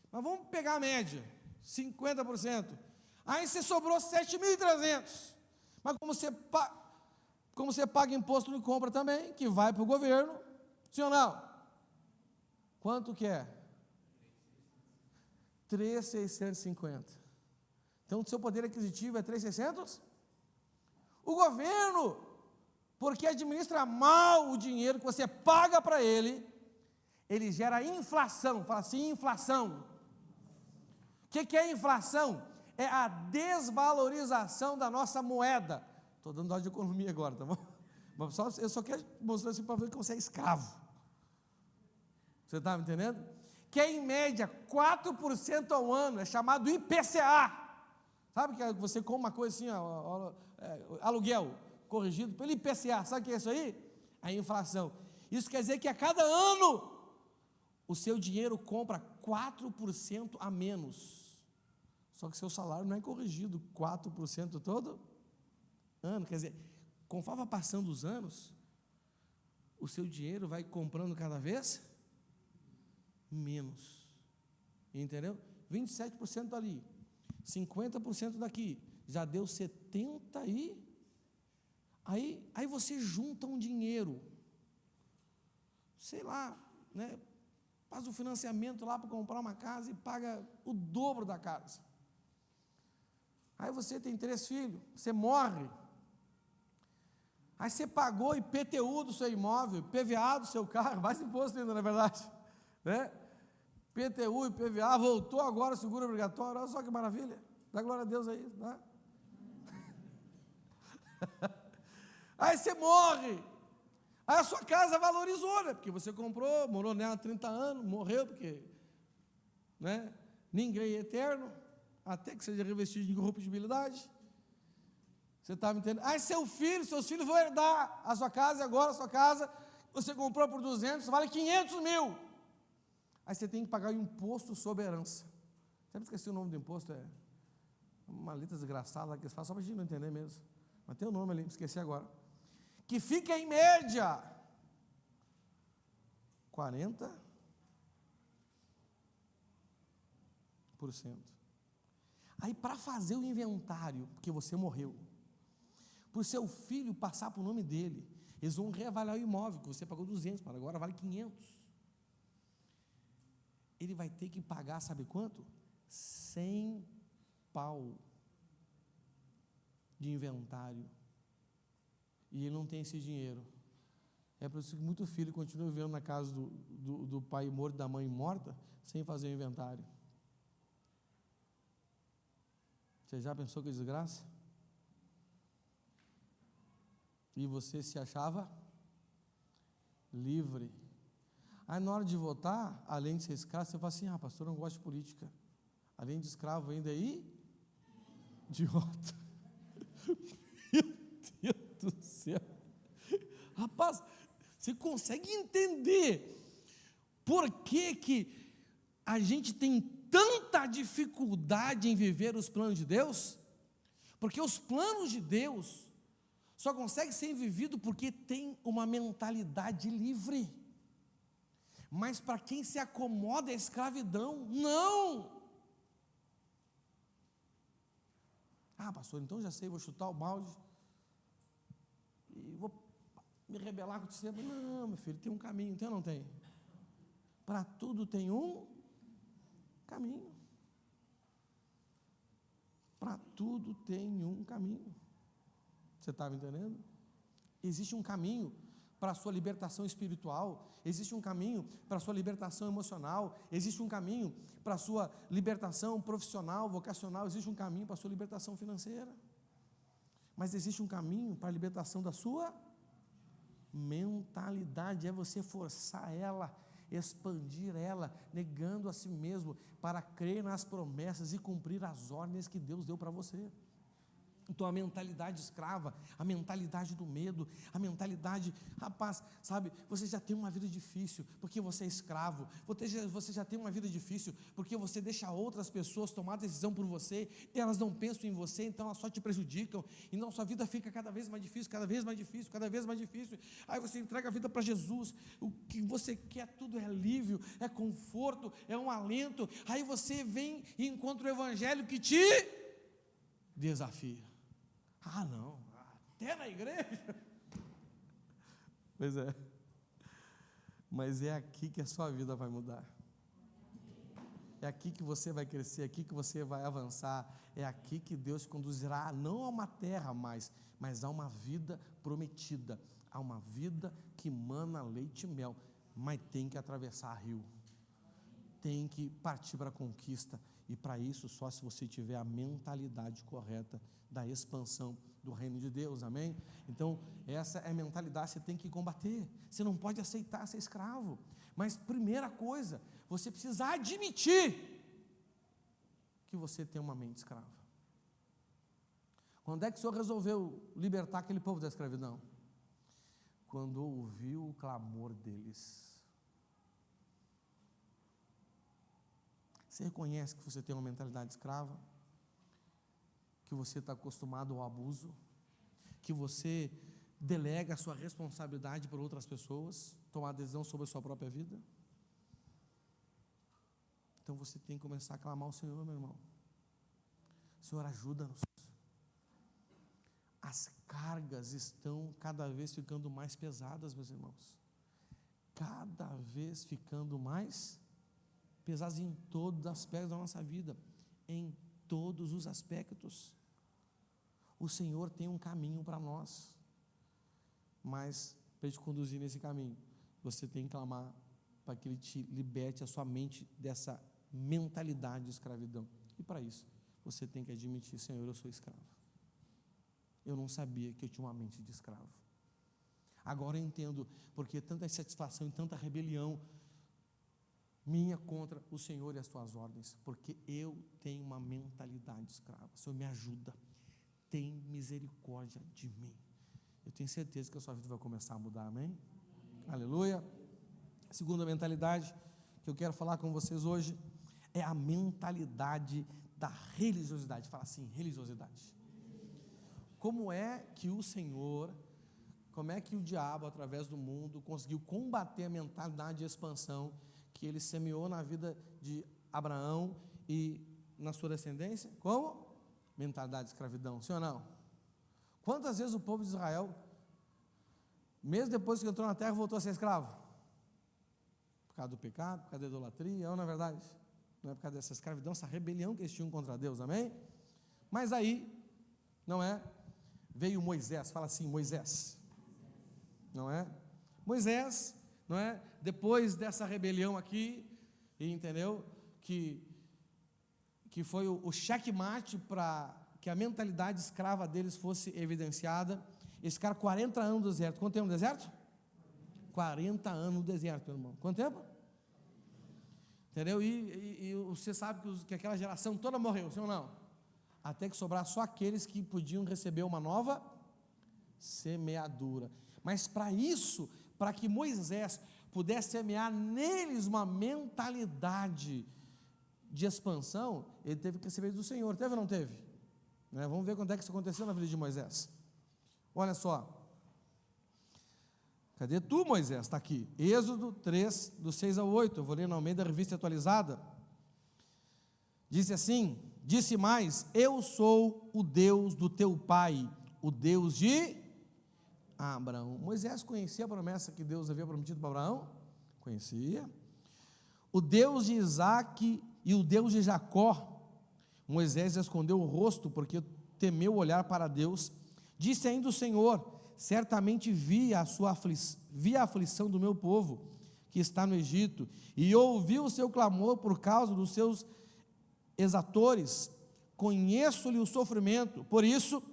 Mas vamos pegar a média, 50%. Aí você sobrou 7.300. Mas como você paga imposto de compra também, que vai para o governo, sim ou não? Quanto que é? 3.650. Então, o seu poder aquisitivo é 3.600? O governo, porque administra mal o dinheiro que você paga para ele gera inflação. Fala assim, inflação. O que é inflação? É a desvalorização da nossa moeda. Estou dando aula de economia agora, tá bom? Mas eu só quero mostrar isso para ver que você é escravo. Você está me entendendo? Que é em média 4% ao ano, é chamado IPCA. Sabe que você compra uma coisa assim, aluguel corrigido pelo IPCA, sabe o que é isso aí? A inflação. Isso quer dizer que a cada ano o seu dinheiro compra 4% a menos. Só que seu salário não é corrigido 4% todo ano. Quer dizer, conforme vai passando os anos, o seu dinheiro vai comprando cada vez menos. Entendeu? 27% dali, 50% daqui, já deu 70 aí você junta um dinheiro, sei lá, né? Faz o financiamento lá para comprar uma casa e paga o dobro da casa. Aí você tem 3 filhos, você morre. Aí você pagou IPTU do seu imóvel, PVA do seu carro, mais imposto ainda, na verdade, né? PTU e PVA, voltou agora o seguro obrigatório, olha só que maravilha, dá glória a Deus aí, né? Aí você morre, aí a sua casa valorizou, né? Porque você comprou, morou nela há 30 anos, morreu, porque, né? Ninguém é eterno, até que seja revestido de incorruptibilidade. Você está me entendendo? Aí seus filhos vão herdar a sua casa, e agora a sua casa, você comprou por 200, vale 500 mil. Aí você tem que pagar o imposto sobre a herança. Sempre esqueci o nome do imposto, uma letra desgraçada que eles fazem só para a gente não entender mesmo. Mas tem o nome ali, me esqueci agora. Que fica em média 40%. Aí, para fazer o inventário, porque você morreu, para o seu filho passar para o nome dele, eles vão reavaliar o imóvel, que você pagou 200, para agora vale 500. Ele vai ter que pagar, sabe quanto? 100 pau de inventário. E ele não tem esse dinheiro. É por isso que muito filho continua vivendo na casa do pai morto, da mãe morta, sem fazer o inventário. Você já pensou que desgraça? E você se achava livre. Aí na hora de votar, além de ser escravo, você fala assim: pastor, eu não gosto de política. Além de escravo ainda aí, idiota. Meu Deus do céu. Rapaz, você consegue entender por que a gente tem tanta dificuldade em viver os planos de Deus? Porque os planos de Deus só conseguem ser vividos porque tem uma mentalidade livre. Mas para quem se acomoda à escravidão, não. Pastor, então já sei, vou chutar o balde e vou me rebelar com você. Não, meu filho, tem um caminho, tem ou não tem? Para tudo tem um caminho. Para tudo tem um caminho. Você estava entendendo? Existe um caminho para a sua libertação espiritual, existe um caminho para a sua libertação emocional, existe um caminho para a sua libertação profissional, vocacional, existe um caminho para a sua libertação financeira, mas existe um caminho para a libertação da sua mentalidade, é você forçar ela, expandir ela, negando a si mesmo, para crer nas promessas e cumprir as ordens que Deus deu para você. Então a mentalidade escrava, a mentalidade do medo, a mentalidade, rapaz, sabe, você já tem uma vida difícil, porque você é escravo, você já tem uma vida difícil, porque você deixa outras pessoas tomar decisão por você, e elas não pensam em você, então elas só te prejudicam, então sua vida fica cada vez mais difícil, cada vez mais difícil, cada vez mais difícil. Aí você entrega a vida para Jesus, o que você quer tudo é alívio, é conforto, é um alento. Aí você vem e encontra o evangelho que te desafia. Não, até na igreja. Pois é. Mas é aqui que a sua vida vai mudar. É aqui que você vai crescer, é aqui que você vai avançar. É aqui que Deus conduzirá, não a uma terra mais, mas a uma vida prometida, a uma vida que mana leite e mel. Mas tem que atravessar rio, tem que partir para a conquista. E para isso, só se você tiver a mentalidade correta da expansão do reino de Deus, amém? Então, essa é a mentalidade que você tem que combater. Você não pode aceitar ser escravo. Mas, primeira coisa, você precisa admitir que você tem uma mente escrava. Quando é que o Senhor resolveu libertar aquele povo da escravidão? Quando ouviu o clamor deles. Você reconhece que você tem uma mentalidade escrava? Que você está acostumado ao abuso? Que você delega a sua responsabilidade por outras pessoas, tomar decisão sobre a sua própria vida? Então você tem que começar a clamar ao Senhor, meu irmão. Senhor, ajuda-nos. As cargas estão cada vez ficando mais pesadas, meus irmãos. Cada vez ficando mais pesadas em todos os aspectos da nossa vida, em todos os aspectos. O Senhor tem um caminho para nós, mas para te conduzir nesse caminho, você tem que clamar para que Ele te liberte a sua mente dessa mentalidade de escravidão. E para isso, você tem que admitir: Senhor, eu sou escravo. Eu não sabia que eu tinha uma mente de escravo. Agora eu entendo porque tanta insatisfação e tanta rebelião minha contra o Senhor e as tuas ordens, porque eu tenho uma mentalidade escrava. Senhor, me ajuda, tem misericórdia de mim. Eu tenho certeza que a sua vida vai começar a mudar, amém? Aleluia. A segunda mentalidade que eu quero falar com vocês hoje é a mentalidade da religiosidade. Fala assim, religiosidade. Como é que o Senhor, como é que o diabo, através do mundo, conseguiu combater a mentalidade de expansão que ele semeou na vida de Abraão e na sua descendência? Como? Mentalidade de escravidão, sim ou não? Quantas vezes o povo de Israel, mesmo depois que entrou na terra, voltou a ser escravo? Por causa do pecado, por causa da idolatria, ou não é verdade? Não é por causa dessa escravidão, essa rebelião que eles tinham contra Deus, amém? Mas aí, não é? Veio Moisés, fala assim, Moisés, não é? Moisés, não é? Depois dessa rebelião aqui, entendeu? Que foi o checkmate para que a mentalidade escrava deles fosse evidenciada. Esse cara, 40 anos no deserto. Quanto tempo no deserto? 40 anos no deserto, meu irmão. Quanto tempo? Entendeu? E você sabe que aquela geração toda morreu, sim ou não? Até que sobrar só aqueles que podiam receber uma nova semeadura. Mas para isso, para que Moisés pudesse semear neles uma mentalidade de expansão, ele teve que receber do Senhor. Teve ou não teve? Vamos ver quando é que isso aconteceu na vida de Moisés. Olha só. Cadê tu, Moisés? Está aqui. Êxodo 3, do 6 ao 8. Eu vou ler na Almeida Revista Atualizada. Disse assim: disse mais, eu sou o Deus do teu pai, o Deus de Abraão. Moisés conhecia a promessa que Deus havia prometido para Abraão? Conhecia. O Deus de Isaque e o Deus de Jacó. Moisés escondeu o rosto porque temeu olhar para Deus. Disse ainda o Senhor: certamente vi a aflição do meu povo que está no Egito, e ouvi o seu clamor por causa dos seus exatores. Conheço-lhe o sofrimento, por isso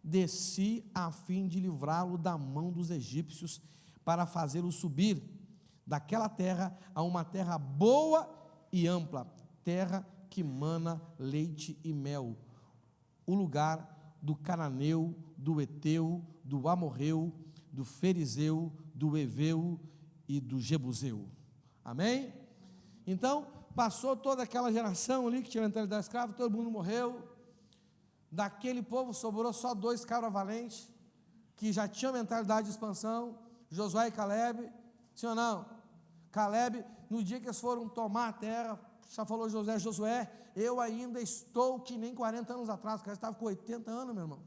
desci a fim de livrá-lo da mão dos egípcios, para fazê-lo subir daquela terra a uma terra boa e ampla, terra que mana leite e mel, o lugar do cananeu, do eteu, do amorreu, do ferizeu, do eveu e do jebuseu. Amém? Então, passou toda aquela geração ali que tinha mentalidade escrava, todo mundo morreu. Daquele povo sobrou só 2 cabras valentes, que já tinham mentalidade de expansão, Josué e Caleb. Sim ou não? Caleb, no dia que eles foram tomar a terra, já falou Josué, eu ainda estou que nem 40 anos atrás. O cara estava com 80 anos, meu irmão.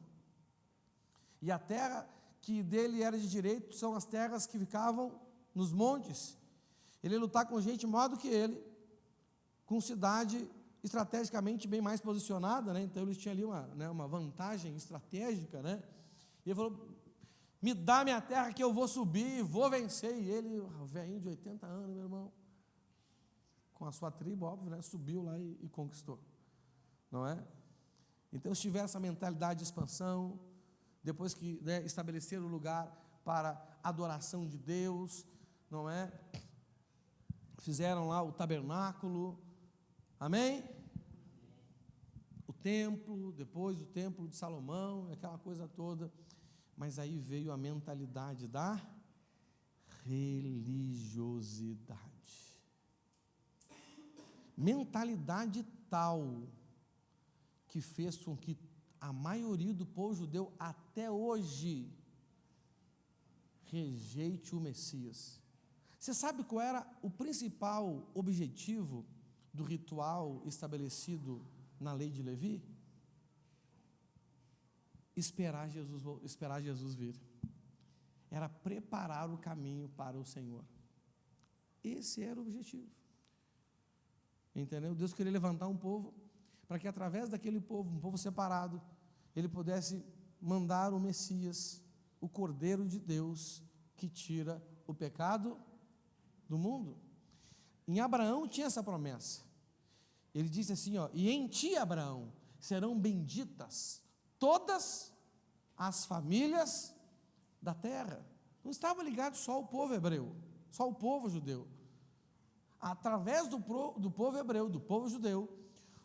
E a terra que dele era de direito são as terras que ficavam nos montes. Ele ia lutar com gente maior do que ele, com cidade estrategicamente bem mais posicionada, né? Então eles tinham ali uma vantagem estratégica, né? E ele falou: me dá minha terra que eu vou subir, vou vencer. E ele, velhinho de 80 anos, meu irmão, com a sua tribo, óbvio, né? Subiu lá e conquistou, não é? Então, se tiver essa mentalidade de expansão, depois que, né, estabeleceram o lugar para adoração de Deus, não é? Fizeram lá o tabernáculo, amém? O templo, depois o templo de Salomão, aquela coisa toda. Mas aí veio a mentalidade da religiosidade. Mentalidade tal que fez com que a maioria do povo judeu até hoje rejeite o Messias. Você sabe qual era o principal objetivo do ritual estabelecido na lei de Levi? Esperar Jesus vir. Era preparar o caminho para o Senhor. Esse era o objetivo. Entendeu? Deus queria levantar um povo, para que através daquele povo, um povo separado, Ele pudesse mandar o Messias, o Cordeiro de Deus, que tira o pecado do mundo. Em Abraão tinha essa promessa. Ele disse assim, e em ti, Abraão, serão benditas todas as famílias da terra. Não estava ligado só ao povo hebreu, só ao povo judeu. Através do povo hebreu, do povo judeu,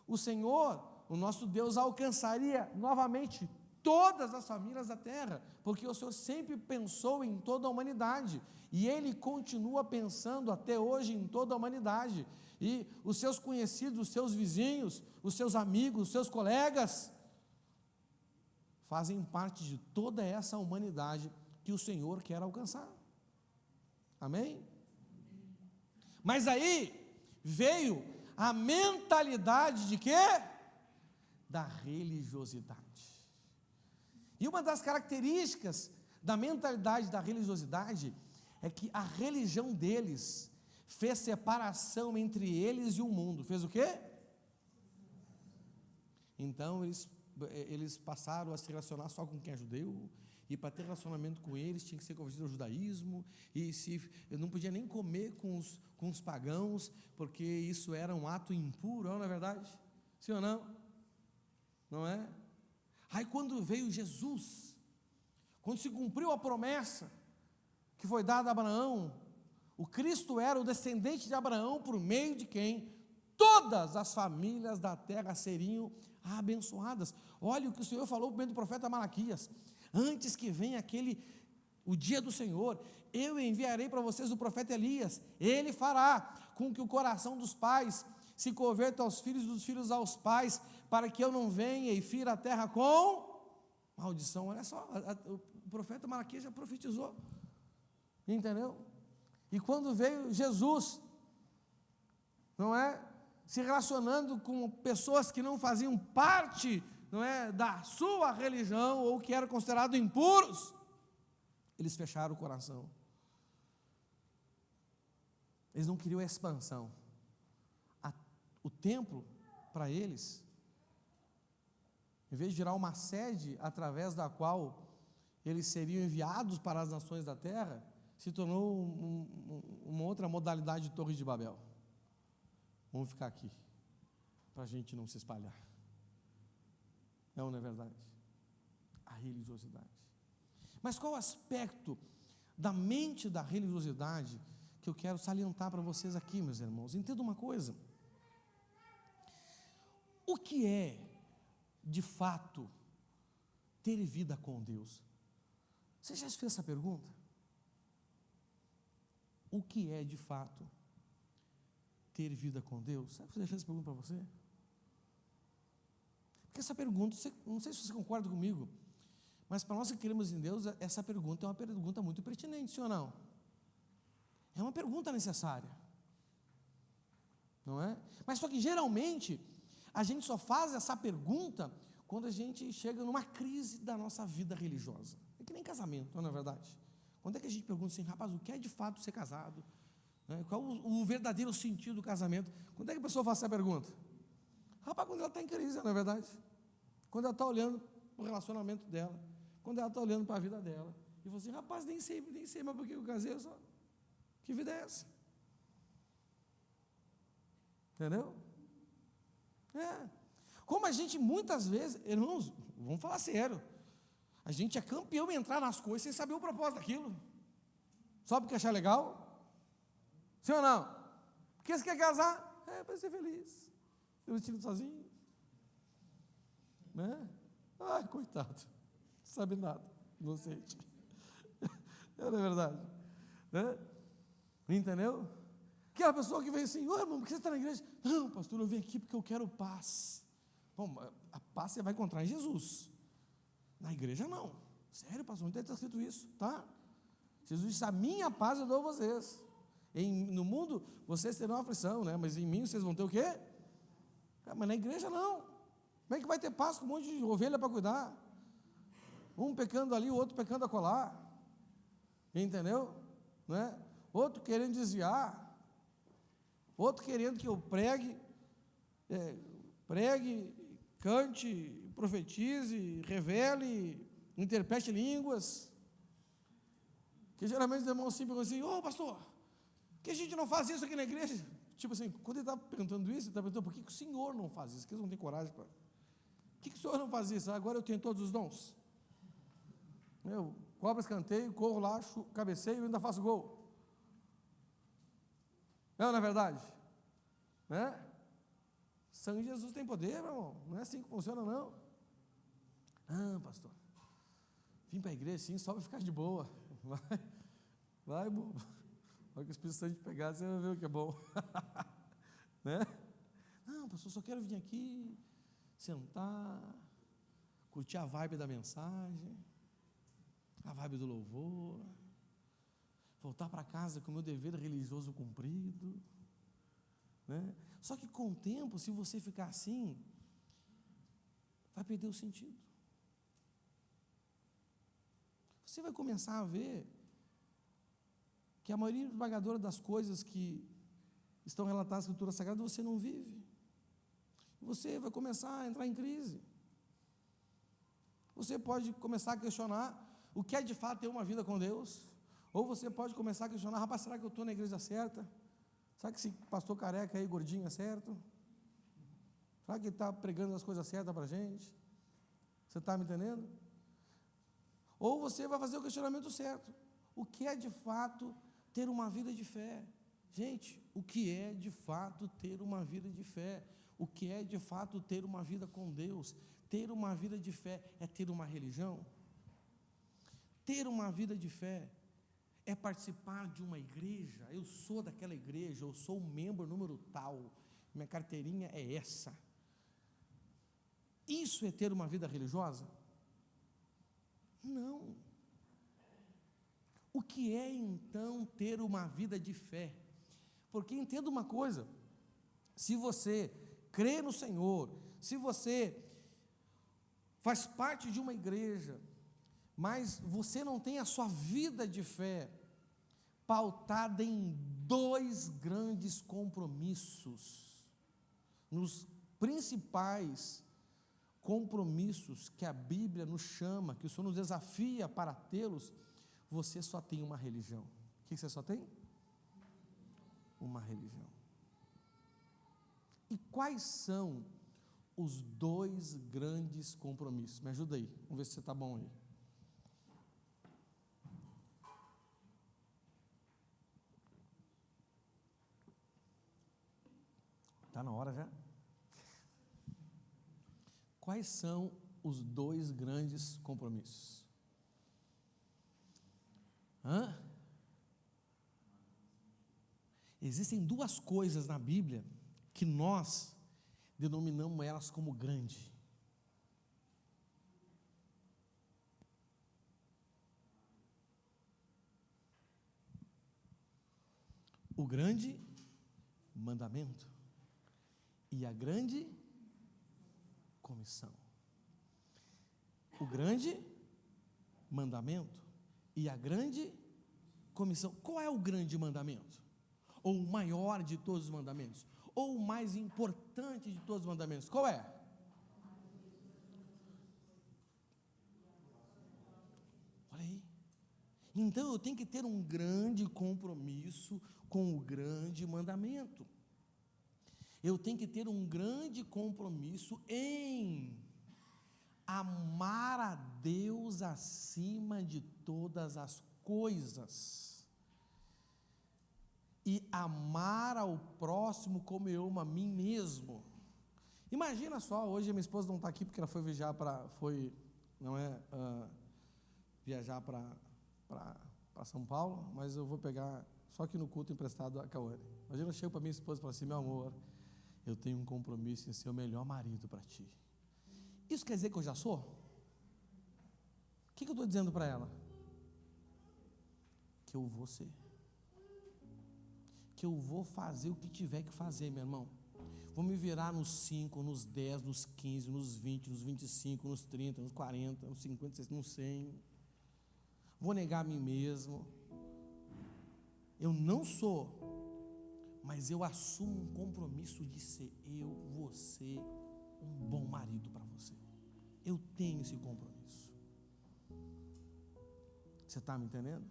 o Senhor, o nosso Deus, alcançaria novamente todas as famílias da terra, porque o Senhor sempre pensou em toda a humanidade, e Ele continua pensando até hoje em toda a humanidade. e os seus conhecidos, os seus vizinhos, os seus amigos, os seus colegas, fazem parte de toda essa humanidade que o Senhor quer alcançar. Amém? Mas aí veio a mentalidade de quê? Da religiosidade. E uma das características da mentalidade da religiosidade é que a religião deles fez separação entre eles e o mundo. Fez o quê? Então eles passaram a se relacionar só com quem é judeu, e para ter relacionamento com eles tinha que ser convertido ao judaísmo, e eu não podia nem comer com os pagãos, porque isso era um ato impuro, não é verdade? Sim ou não? Não é? Aí quando veio Jesus, quando se cumpriu a promessa que foi dada a Abraão, o Cristo era o descendente de Abraão, por meio de quem todas as famílias da terra seriam abençoadas. Olha o que o Senhor falou por meio do profeta Malaquias: antes que venha o dia do Senhor, eu enviarei para vocês o profeta Elias. Ele fará com que o coração dos pais se converta aos filhos, dos filhos aos pais, para que eu não venha e fira a terra com maldição. Olha só, o profeta Malaquias já profetizou, entendeu? E quando veio Jesus, não é, se relacionando com pessoas que não faziam parte, não é, da sua religião, ou que eram considerados impuros, eles fecharam o coração. Eles não queriam a expansão. O templo, para eles, em vez de virar uma sede através da qual eles seriam enviados para as nações da terra, se tornou uma outra modalidade de Torre de Babel. Vamos ficar aqui, para a gente não se espalhar. Não é verdade? A religiosidade. Mas qual o aspecto da mente da religiosidade que eu quero salientar para vocês aqui, meus irmãos? Entenda uma coisa: o que é, de fato, ter vida com Deus? Você já fez essa pergunta? O que é, de fato, ter vida com Deus? Sabe que você já fez essa pergunta para você? Porque essa pergunta, não sei se você concorda comigo, mas para nós que queremos em Deus, essa pergunta é uma pergunta muito pertinente, sim ou não? É uma pergunta necessária, não é? Mas só que geralmente a gente só faz essa pergunta quando a gente chega numa crise da nossa vida religiosa. É que nem casamento, não é verdade? Quando é que a gente pergunta assim: rapaz, o que é de fato ser casado? Qual o verdadeiro sentido do casamento? Quando é que a pessoa faz essa pergunta? Rapaz, quando ela está em crise, não é verdade? Quando ela está olhando para o relacionamento dela, quando ela está olhando para a vida dela, e você, rapaz, nem sei mais por que eu casei, que vida é essa? Entendeu? Como a gente muitas vezes, irmãos, vamos falar sério, a gente é campeão em entrar nas coisas sem saber o propósito daquilo, só porque achar legal. Sim ou não? Porque você quer casar? Para ser feliz. Eu vestido sozinho. Né? Ai, coitado. Não sabe nada. Inocente. Não é verdade? Né? Entendeu? Aquela pessoa que vem assim: ô irmão, por que você está na igreja? Não, pastor, eu vim aqui porque eu quero paz. Bom, a paz você vai encontrar em Jesus. Na igreja não. Sério, pastor, onde está escrito isso? Tá? Jesus disse: a minha paz eu dou a vocês. No mundo vocês terão aflição, né? Mas em mim vocês vão ter o quê? Mas na igreja não. Como é que vai ter paz com um monte de ovelha para cuidar? Um pecando ali, o outro pecando acolá. Entendeu? Né? Outro querendo desviar. Outro querendo que eu pregue, cante, profetize, revele, interprete línguas. Que geralmente os irmãos sempre assim: ô pastor, que a gente não faz isso aqui na igreja? Tipo assim, quando ele está perguntando isso, ele está perguntando: por que o senhor não faz isso? Que eles não têm coragem para. Por que o senhor não faz isso? Agora eu tenho todos os dons. Eu cobro escanteio, corro lá, cabeceio e ainda faço gol. Não é verdade? Né? Sangue de Jesus tem poder, meu irmão. Não é assim que funciona, não. Pastor, vim para a igreja sim, só para ficar de boa. Vai, bobo. Olha que o Espírito Santo te pegar, você vai ver o que é bom. né? Não, pastor, só quero vir aqui, sentar, curtir a vibe da mensagem, a vibe do louvor, voltar para casa com o meu dever religioso cumprido, né? Só que com o tempo, se você ficar assim, vai perder o sentido. Você vai começar a ver que a maioria esmagadora das coisas que estão relatadas na Escritura Sagrada você não vive. Você vai começar a entrar em crise. Você pode começar a questionar o que é de fato ter uma vida com Deus, ou você pode começar a questionar: rapaz, será que eu estou na igreja certa? Será que esse pastor careca aí, gordinho, é certo? Será que ele está pregando as coisas certas para a gente? Você está me entendendo? Ou você vai fazer o questionamento certo: o que é de fato ter uma vida de fé? Gente, o que é de fato ter uma vida de fé? O que é de fato ter uma vida com Deus? Ter uma vida de fé é ter uma religião? Ter uma vida de fé é participar de uma igreja? Eu sou daquela igreja, eu sou um membro número tal, minha carteirinha é essa. Isso é ter uma vida religiosa? Não. O que é então ter uma vida de fé? Porque entenda uma coisa: se você crê no Senhor, se você faz parte de uma igreja, mas você não tem a sua vida de fé pautada em dois grandes compromissos, nos principais compromissos que a Bíblia nos chama, que o Senhor nos desafia para tê-los, você só tem uma religião. O que você só tem? Uma religião. E quais são os dois grandes compromissos? Me ajuda aí, vamos ver se você está bom aí. Está na hora já? Quais são os dois grandes compromissos? Existem duas coisas na Bíblia que nós denominamos elas como grande. O grande mandamento e a grande comissão. O grande mandamento e a grande comissão. Qual é o grande mandamento? Ou o maior de todos os mandamentos? Ou o mais importante de todos os mandamentos? Qual é? Olha aí. Então eu tenho que ter um grande compromisso com o grande mandamento. Eu tenho que ter um grande compromisso em amar a Deus acima de todas as coisas e amar ao próximo como eu amo a mim mesmo. Imagina só, hoje a minha esposa não está aqui porque ela foi viajar viajar para São Paulo, mas eu vou pegar só aqui no culto emprestado a Cauane. Imagina, eu chego para minha esposa e falo assim: meu amor, eu tenho um compromisso em ser o melhor marido para ti. Isso quer dizer que eu já sou? O que eu estou dizendo para ela? Que eu vou ser. Que eu vou fazer o que tiver que fazer, meu irmão. Vou me virar nos 5, nos 10, nos 15, nos 20, nos 25, nos 30, nos 40, nos 50, nos 100. Vou negar a mim mesmo. Eu não sou, mas eu assumo um compromisso de ser. Eu vou ser um bom marido para você. Eu tenho esse compromisso. Você está me entendendo?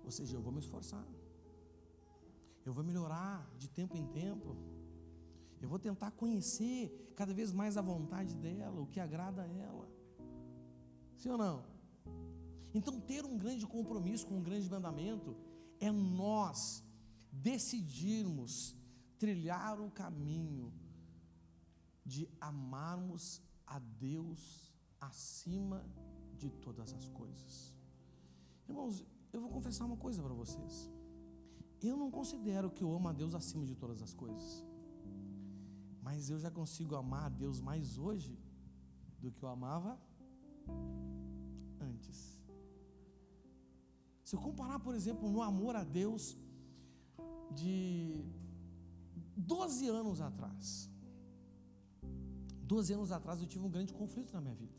Ou seja, eu vou me esforçar. Eu vou melhorar de tempo em tempo. Eu vou tentar conhecer cada vez mais a vontade dela, o que agrada a ela. Sim ou não? Então, ter um grande compromisso com um grande mandamento é nós decidirmos trilhar o caminho de amarmos a Deus acima de todas as coisas. Irmãos, eu vou confessar uma coisa para vocês. Eu não considero que eu amo a Deus acima de todas as coisas. mas eu já consigo amar a Deus mais hoje do que eu amava antes. Se eu comparar, por exemplo, no amor a Deus de 12 anos atrás. 12 anos atrás eu tive um grande conflito na minha vida.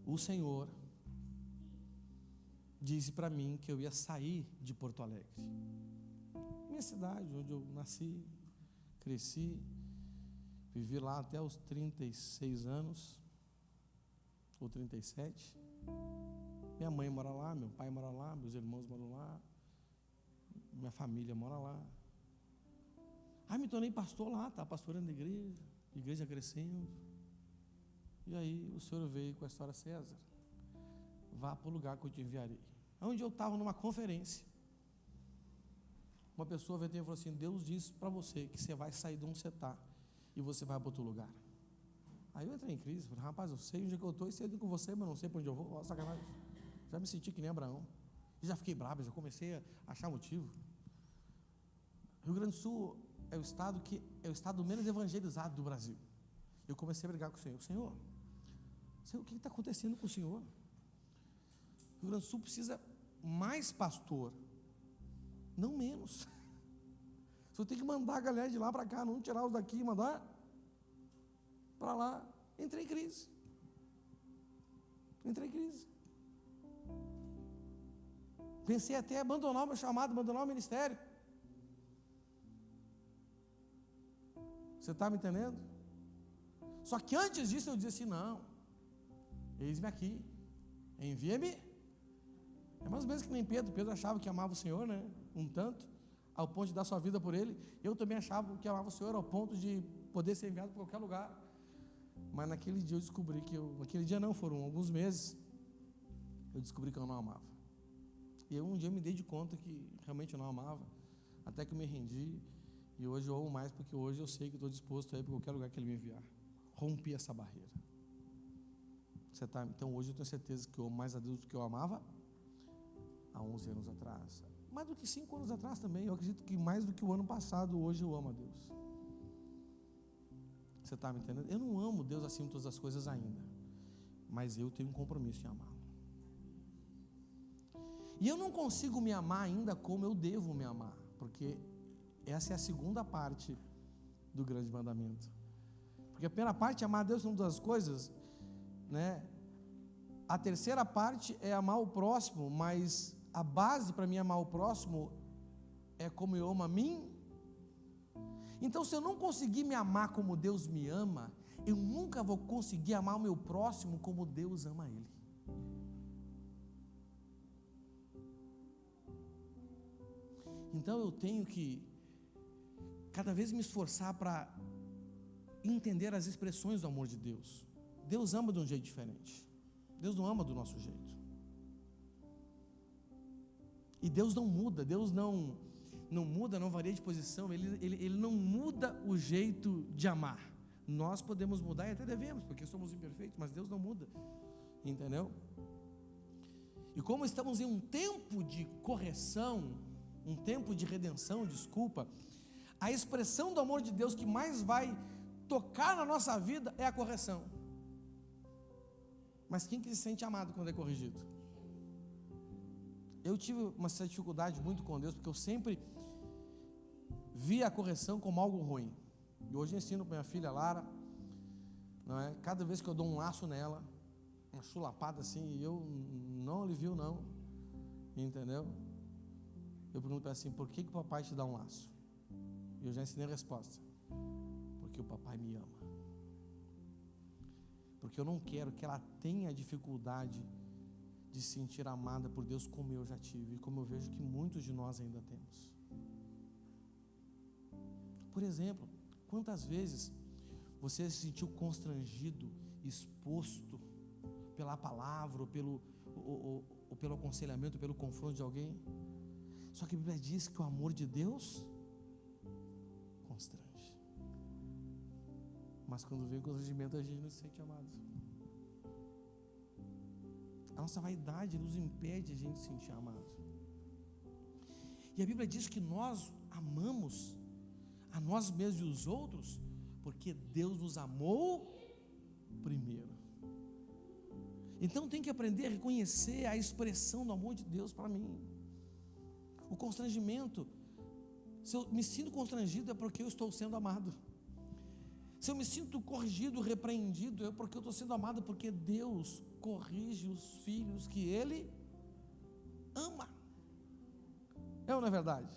O Senhor disse para mim que eu ia sair de Porto Alegre, minha cidade, onde eu nasci, cresci, vivi lá até os 36 anos, ou 37. Minha mãe mora lá, meu pai mora lá, meus irmãos moram lá, minha família mora lá. Aí me tornei pastor lá, tá pastorando a igreja crescendo. E aí o Senhor veio com a história: César, vá para o lugar que eu te enviarei. Onde eu estava numa conferência, uma pessoa veio e falou assim: Deus disse para você que você vai sair de onde você está e você vai para outro lugar. Aí eu entrei em crise, falei: rapaz, eu sei onde é que eu estou e sei com você, mas não sei para onde eu vou. Ó, sacanagem. Já me senti que nem Abraão. E já fiquei bravo, já comecei a achar motivo. Rio Grande do Sul é o estado menos evangelizado do Brasil. Eu comecei a brigar com o Senhor: Senhor, o que está acontecendo com o Senhor? O Rio Grande do Sul precisa mais pastor, não menos. O Senhor tem que mandar a galera de lá para cá, não tirar os daqui e mandar para lá. Entrei em crise. Pensei até em abandonar o meu chamado, abandonar o ministério. Você está me entendendo? Só que antes disso eu disse assim: não, eis-me aqui, envia-me. É mais ou menos que nem Pedro achava que amava o Senhor, né? Um tanto, ao ponto de dar sua vida por ele. Eu também achava que amava o Senhor ao ponto de poder ser enviado para qualquer lugar. Mas naquele dia eu descobri naquele dia não, foram alguns meses, eu descobri que eu não amava. E eu um dia me dei de conta que realmente eu não amava, até que eu me rendi. E hoje eu amo mais, porque hoje eu sei que estou disposto a ir para qualquer lugar que Ele me enviar. Rompi essa barreira. Então hoje eu tenho certeza que eu amo mais a Deus do que eu amava há 11 anos atrás. Mais do que 5 anos atrás também. Eu acredito que mais do que o ano passado, hoje eu amo a Deus. Você está me entendendo? Eu não amo Deus acima de todas as coisas ainda, mas eu tenho um compromisso em amá-lo. E eu não consigo me amar ainda como eu devo me amar, porque essa é a segunda parte do grande mandamento. Porque a primeira parte, amar a Deus, é uma das coisas, né? A terceira parte é amar o próximo, mas a base para mim amar o próximo é como eu amo a mim. Então, se eu não conseguir me amar como Deus me ama, eu nunca vou conseguir amar o meu próximo como Deus ama ele. Então eu tenho que cada vez me esforçar para entender as expressões do amor de Deus. Deus ama de um jeito diferente. Deus não ama do nosso jeito. E Deus não muda, Deus não muda, não varia de posição, Ele não muda o jeito de amar. Nós podemos mudar e até devemos, porque somos imperfeitos, mas Deus não muda, entendeu? E como estamos em um tempo de correção, um tempo de redenção, desculpa, a expressão do amor de Deus que mais vai tocar na nossa vida é a correção. Mas quem que se sente amado quando é corrigido? Eu tive uma certa dificuldade muito com Deus, porque eu sempre vi a correção como algo ruim. E hoje eu ensino para minha filha Lara, não é? Cada vez que eu dou um laço nela, uma chulapada assim, e eu não alivio não, entendeu? Eu pergunto para ela assim: por que o papai te dá um laço? E eu já ensinei a resposta: porque o papai me ama. Porque eu não quero que ela tenha dificuldade de se sentir amada por Deus como eu já tive, e como eu vejo que muitos de nós ainda temos. Por exemplo, quantas vezes você se sentiu constrangido, exposto pela palavra, ou pelo aconselhamento, pelo confronto de alguém? Só que a Bíblia diz que o amor de Deus constrange. Mas quando vem o constrangimento, a gente não se sente amado. A nossa vaidade nos impede a gente se sentir amado. E a Bíblia diz que nós amamos a nós mesmos e os outros, porque Deus nos amou primeiro. Então tem que aprender a reconhecer a expressão do amor de Deus para mim. O constrangimento, se eu me sinto constrangido, é porque eu estou sendo amado. Se eu me sinto corrigido, repreendido, é porque eu estou sendo amado, porque Deus corrige os filhos que Ele ama. É ou não é verdade?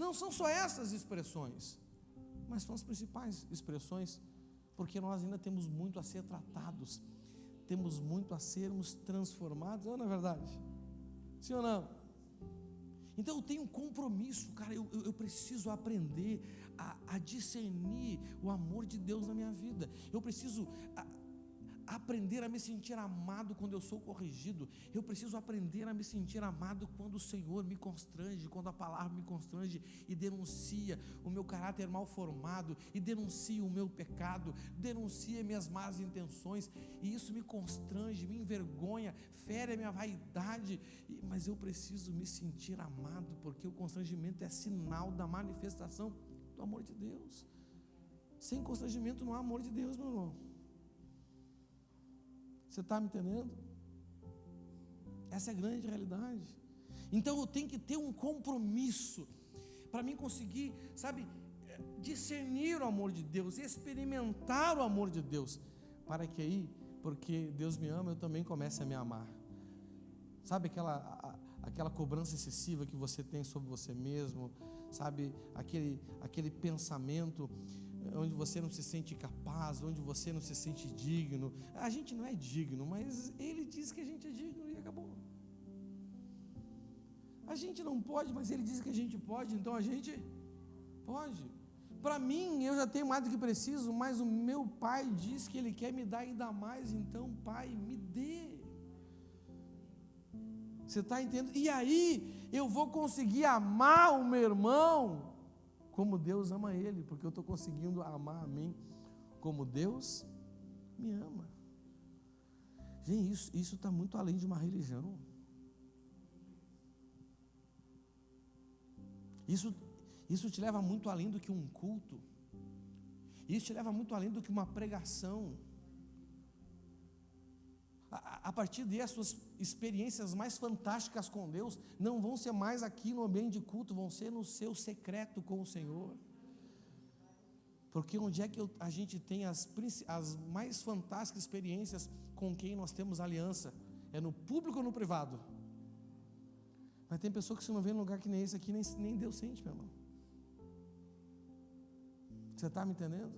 Não são só essas expressões, mas são as principais expressões, porque nós ainda temos muito a ser tratados, temos muito a sermos transformados, é ou não é verdade? Sim ou não? Então eu tenho um compromisso, cara, eu preciso aprender a discernir o amor de Deus na minha vida. Eu preciso aprender a me sentir amado quando eu sou corrigido. Eu preciso aprender a me sentir amado quando o Senhor me constrange, quando a palavra me constrange e denuncia o meu caráter mal formado, e denuncia o meu pecado, denuncia minhas más intenções, e isso me constrange, me envergonha, fere a minha vaidade, mas eu preciso me sentir amado, porque o constrangimento é sinal da manifestação do amor de Deus. Sem constrangimento não há amor de Deus, meu irmão. Você está me entendendo? Essa é a grande realidade. Então eu tenho que ter um compromisso para mim conseguir, sabe, discernir o amor de Deus, experimentar o amor de Deus, para que aí, porque Deus me ama, eu também comece a me amar. Sabe aquela cobrança excessiva que você tem sobre você mesmo, sabe, aquele pensamento onde você não se sente capaz, onde você não se sente digno. A gente não é digno, mas Ele diz que a gente é digno e acabou. A gente não pode, mas Ele diz que a gente pode, então a gente pode. Para mim, eu já tenho mais do que preciso, mas o meu Pai diz que Ele quer me dar ainda mais, então Pai, me dê. Você está entendendo? E aí eu vou conseguir amar o meu irmão como Deus ama ele, porque eu estou conseguindo amar a mim como Deus me ama. Gente, isso está muito além de uma religião. Isso te leva muito além do que um culto. Isso te leva muito além do que uma pregação. A partir daí, as suas experiências mais fantásticas com Deus não vão ser mais aqui no ambiente de culto, vão ser no seu secreto com o Senhor. Porque onde é que a gente tem as mais fantásticas experiências com quem nós temos aliança? É no público ou no privado? Mas tem pessoa que se não vê num lugar que nem esse aqui, nem Deus sente, meu irmão. Você está me entendendo?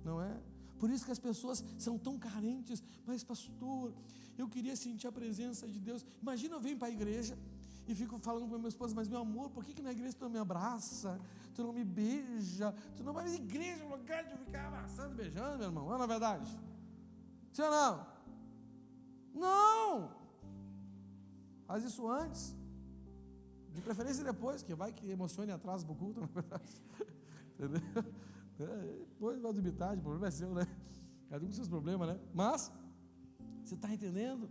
Não é? Por isso que as pessoas são tão carentes. Mas pastor, eu queria sentir a presença de Deus. Imagina eu venho para a igreja e fico falando para minha esposa, mas meu amor, por que na igreja tu não me abraça, tu não me beija, tu não vai na igreja, no lugar de ficar abraçando, beijando, meu irmão, não é na verdade? Sim ou não? Não! Faz isso antes, de preferência depois, que vai que emocione e atrasa para o culto, na verdade. Entendeu? Depois vai dormir tarde, o problema é seu, né? Cada um com seus problemas, né? Mas, você está entendendo?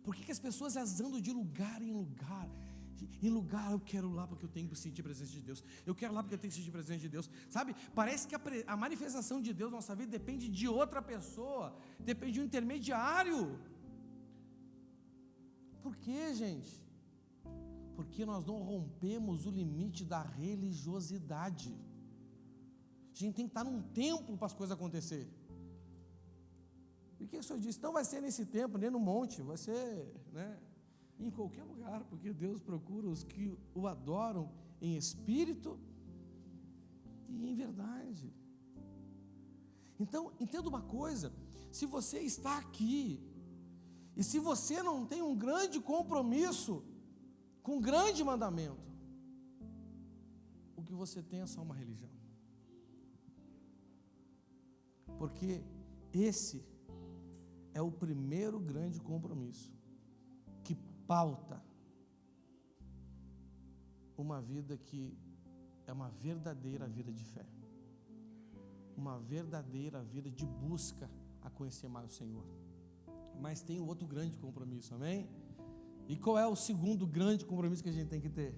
Por que as pessoas elas andam de lugar em lugar? Em lugar, eu quero lá porque eu tenho que sentir a presença de Deus. Eu quero lá porque eu tenho que sentir a presença de Deus. Sabe, parece que a manifestação de Deus na nossa vida depende de outra pessoa, depende de um intermediário. Por quê, gente? Porque nós não rompemos o limite da religiosidade. A gente tem que estar num templo para as coisas acontecerem. E o que o Senhor disse? Não vai ser nesse templo, nem no monte, vai ser, né, em qualquer lugar, porque Deus procura os que o adoram em espírito e em verdade. Então, entenda uma coisa, se você está aqui, e se você não tem um grande compromisso com um grande mandamento, o que você tem é só uma religião. Porque esse é o primeiro grande compromisso que pauta uma vida que é uma verdadeira vida de fé, uma verdadeira vida de busca a conhecer mais o Senhor. Mas tem um outro grande compromisso, amém? E qual é o segundo grande compromisso que a gente tem que ter?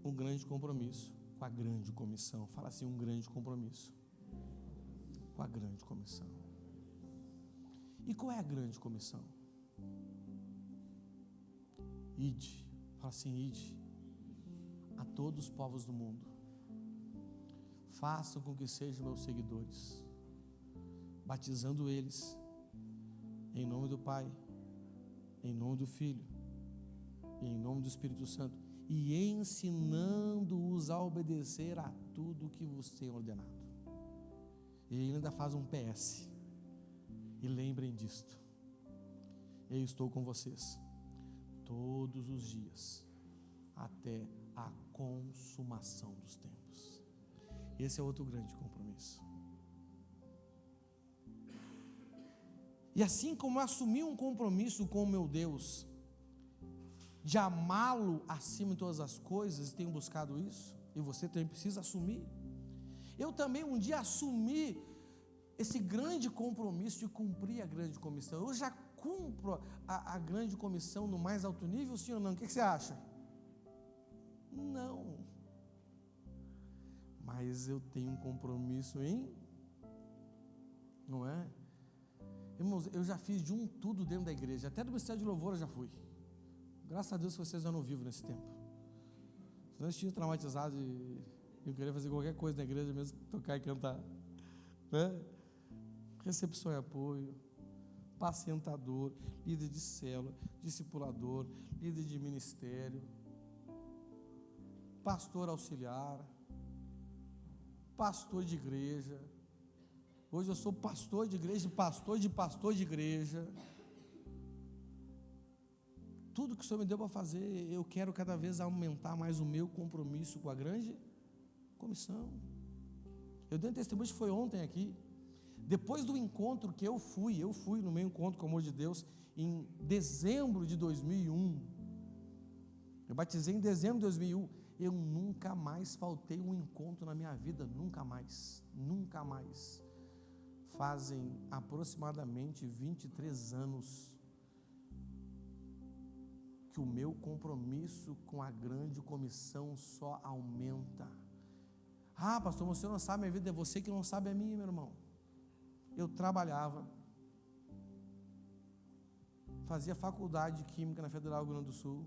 um grande compromisso com a grande comissão. Fala assim, um grande compromisso com a grande comissão. E qual é a grande comissão? Ide, fala assim, ide a todos os povos do mundo, façam com que sejam meus seguidores, batizando eles em nome do Pai, em nome do Filho e em nome do Espírito Santo, e ensinando-os a obedecer a tudo o que vos tenho ordenado. E ele ainda faz um PS, e lembrem disto: eu estou com vocês todos os dias, até a consumação dos tempos. Esse é outro grande compromisso. E assim como eu assumi um compromisso com o meu Deus, de amá-lo acima de todas as coisas, e tenho buscado isso, e você também precisa assumir, eu também um dia assumi esse grande compromisso de cumprir a grande comissão. Eu já cumpro a grande comissão no mais alto nível, sim ou não? O que você acha? Não. Mas eu tenho um compromisso não é? Irmãos, eu já fiz de tudo dentro da igreja, até do ministério de louvor eu já fui. Graças a Deus que vocês já não vivem nesse tempo. Senão eu estive traumatizado e eu queria fazer qualquer coisa na igreja mesmo, tocar e cantar, né? Recepção e apoio, pacientador, líder de célula, discipulador, líder de ministério, pastor auxiliar, pastor de igreja. Hoje eu sou pastor de igreja, pastor de igreja. Tudo que o Senhor me deu para fazer, eu quero cada vez aumentar mais o meu compromisso com a grande comissão. Eu dei um testemunho que foi ontem aqui. Depois do encontro que eu fui no meu encontro com o amor de Deus, em dezembro de 2001, eu batizei em dezembro de 2001, eu nunca mais faltei um encontro na minha vida, nunca mais. Fazem aproximadamente 23 anos que o meu compromisso com a grande comissão só aumenta. Ah, pastor, você não sabe a minha vida, é você que não sabe a minha, meu irmão. Eu trabalhava, fazia faculdade de Química na Federal do Rio Grande do Sul,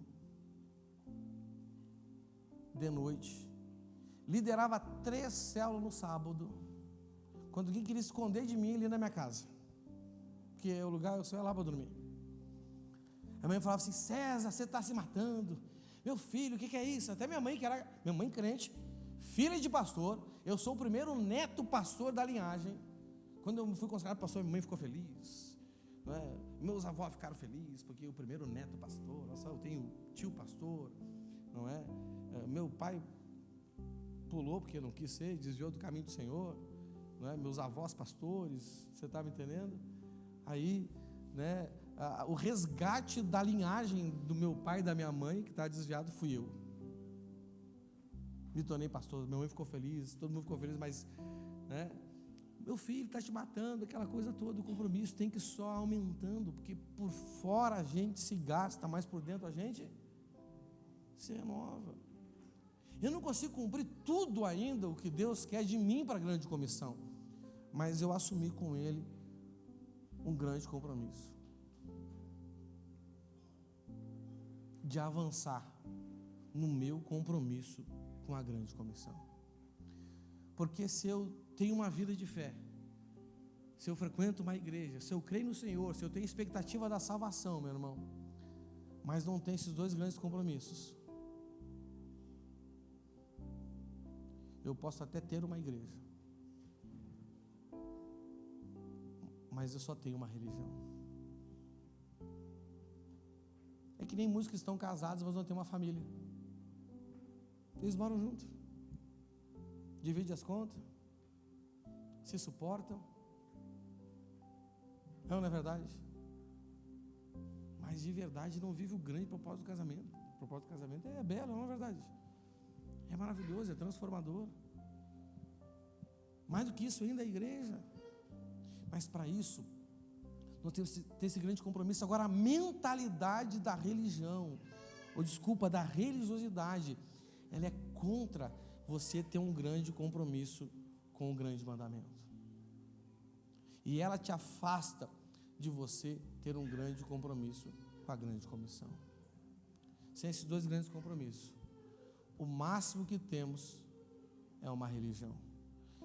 de noite, liderava 3 células no sábado, quando alguém queria esconder de mim ali na minha casa, porque o lugar eu só ia lá para dormir. A mãe falava assim: César, você está se matando, meu filho, o que é isso? Até minha mãe, que era minha mãe crente, filha de pastor, eu sou o primeiro neto pastor da linhagem. Quando eu fui consagrado pastor, minha mãe ficou feliz, não é? Meus avós ficaram felizes, porque o primeiro neto pastor, nossa, eu tenho tio pastor, não é? Meu pai pulou porque não quis ser, desviou do caminho do Senhor, não é? Meus avós pastores, você está me entendendo? Aí, né, o resgate da linhagem do meu pai e da minha mãe, que está desviado, fui eu. Me tornei pastor, minha mãe ficou feliz, todo mundo ficou feliz, mas, né, meu filho está te matando, aquela coisa toda, o compromisso tem que só aumentando, porque por fora a gente se gasta, mas por dentro a gente se renova. Eu não consigo cumprir tudo ainda o que Deus quer de mim para a grande comissão, mas eu assumi com Ele um grande compromisso de avançar no meu compromisso com a grande comissão. Porque se eu tenho uma vida de fé, se eu frequento uma igreja, se eu creio no Senhor, se eu tenho expectativa da salvação, meu irmão, mas não tenho esses 2 grandes compromissos, eu posso até ter uma igreja, mas eu só tenho uma religião. É que nem músicos que estão casados, mas não têm uma família. Eles moram juntos, dividem as contas, se suportam. Não é verdade? Mas de verdade não vive o grande propósito do casamento. O propósito do casamento é belo, não é verdade? É maravilhoso, é transformador. Mais do que isso ainda, a igreja. Mas para isso, nós temos que ter esse grande compromisso. Agora, a mentalidade da religião, da religiosidade, ela é contra você ter um grande compromisso com o grande mandamento. E ela te afasta de você ter um grande compromisso com a grande comissão. Sem esses dois grandes compromissos, o máximo que temos é uma religião.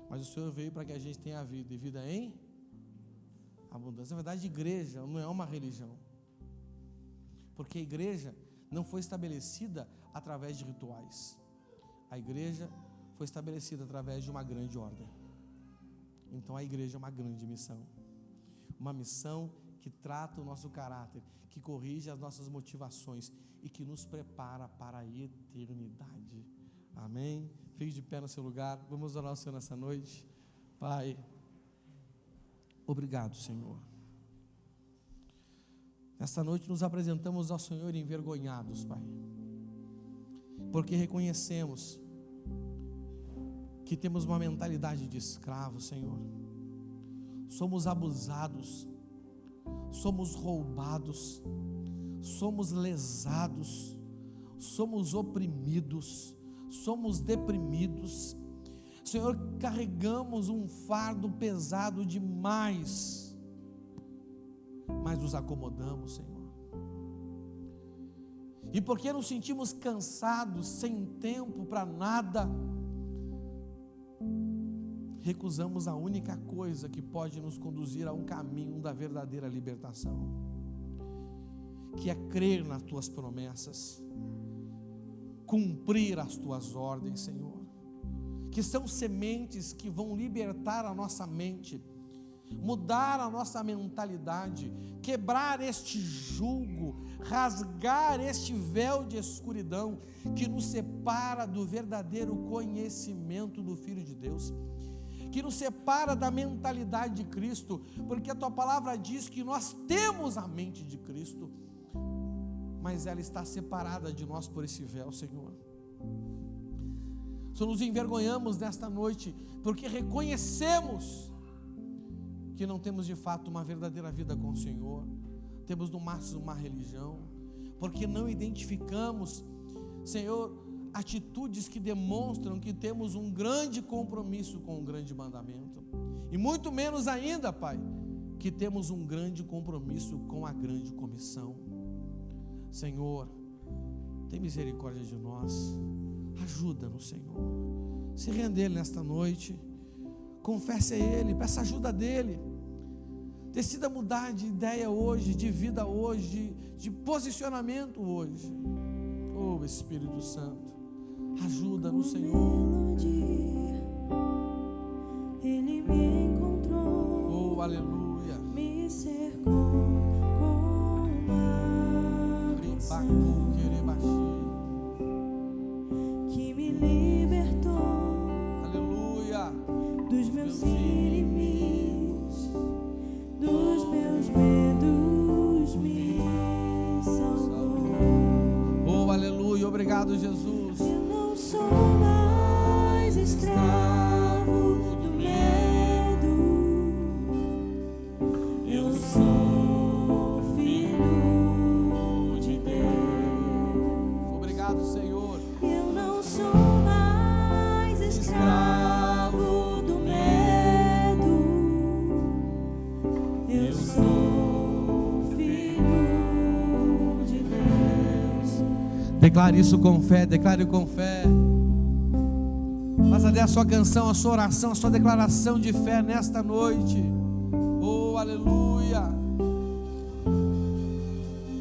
Mas o Senhor veio para que a gente tenha vida, e vida em abundância. Na verdade, igreja não é uma religião, porque a igreja não foi estabelecida através de rituais. A igreja foi estabelecida através de uma grande ordem. Então a igreja é uma grande missão, uma missão que trata o nosso caráter, que corrige as nossas motivações e que nos prepara para a eternidade. Amém? Fique de pé no seu lugar, vamos orar ao Senhor nessa noite. Pai, obrigado, Senhor. Nesta noite nos apresentamos ao Senhor envergonhados, Pai, porque reconhecemos que temos uma mentalidade de escravo, Senhor. Somos abusados, somos roubados, somos lesados, somos oprimidos, somos deprimidos. Senhor, carregamos um fardo pesado demais, mas nos acomodamos, Senhor. E porque nos sentimos cansados, sem tempo para nada, recusamos a única coisa que pode nos conduzir a um caminho da verdadeira libertação, que é crer nas tuas promessas, cumprir as tuas ordens, Senhor, que são sementes que vão libertar a nossa mente, mudar a nossa mentalidade, quebrar este jugo, rasgar este véu de escuridão que nos separa do verdadeiro conhecimento do Filho de Deus, que nos separa da mentalidade de Cristo, porque a tua palavra diz que nós temos a mente de Cristo, mas ela está separada de nós por esse véu, Senhor. Só nos envergonhamos nesta noite, porque reconhecemos que não temos de fato uma verdadeira vida com o Senhor, temos no máximo uma religião, porque não identificamos, Senhor, atitudes que demonstram que temos um grande compromisso com o grande mandamento, e muito menos ainda, Pai, que temos um grande compromisso com a grande comissão. Senhor, tem misericórdia de nós, ajuda-nos, Senhor, se render nesta noite, confesse a Ele, peça ajuda dEle, decida mudar de ideia hoje, de vida hoje, de posicionamento hoje. Oh Espírito Santo, ajuda-nos, Senhor.
Ele me encontrou,
Oh aleluia,
me cercou com uma canção que me libertou,
aleluia,
dos meus inimigos, dos meus medos, me salvou.
Oh aleluia, obrigado Jesus.
Eu não sou mais escravo do medo, eu sou filho de Deus.
Obrigado, Senhor.
Eu não sou mais escravo do medo, eu sou filho de Deus.
Declare isso com fé, declare com fé. Faça a sua canção, a sua oração, a sua declaração de fé nesta noite. Oh aleluia.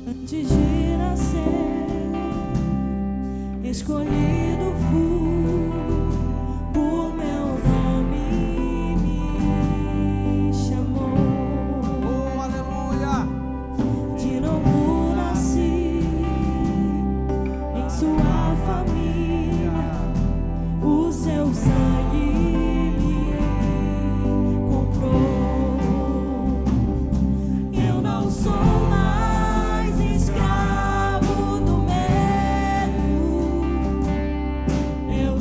Antes de nascer, escolhido fui, por meu nome me chamou.
Oh aleluia.
De novo nasci em sua família, o seu sangue me comprou. Eu não sou mais escravo do medo, eu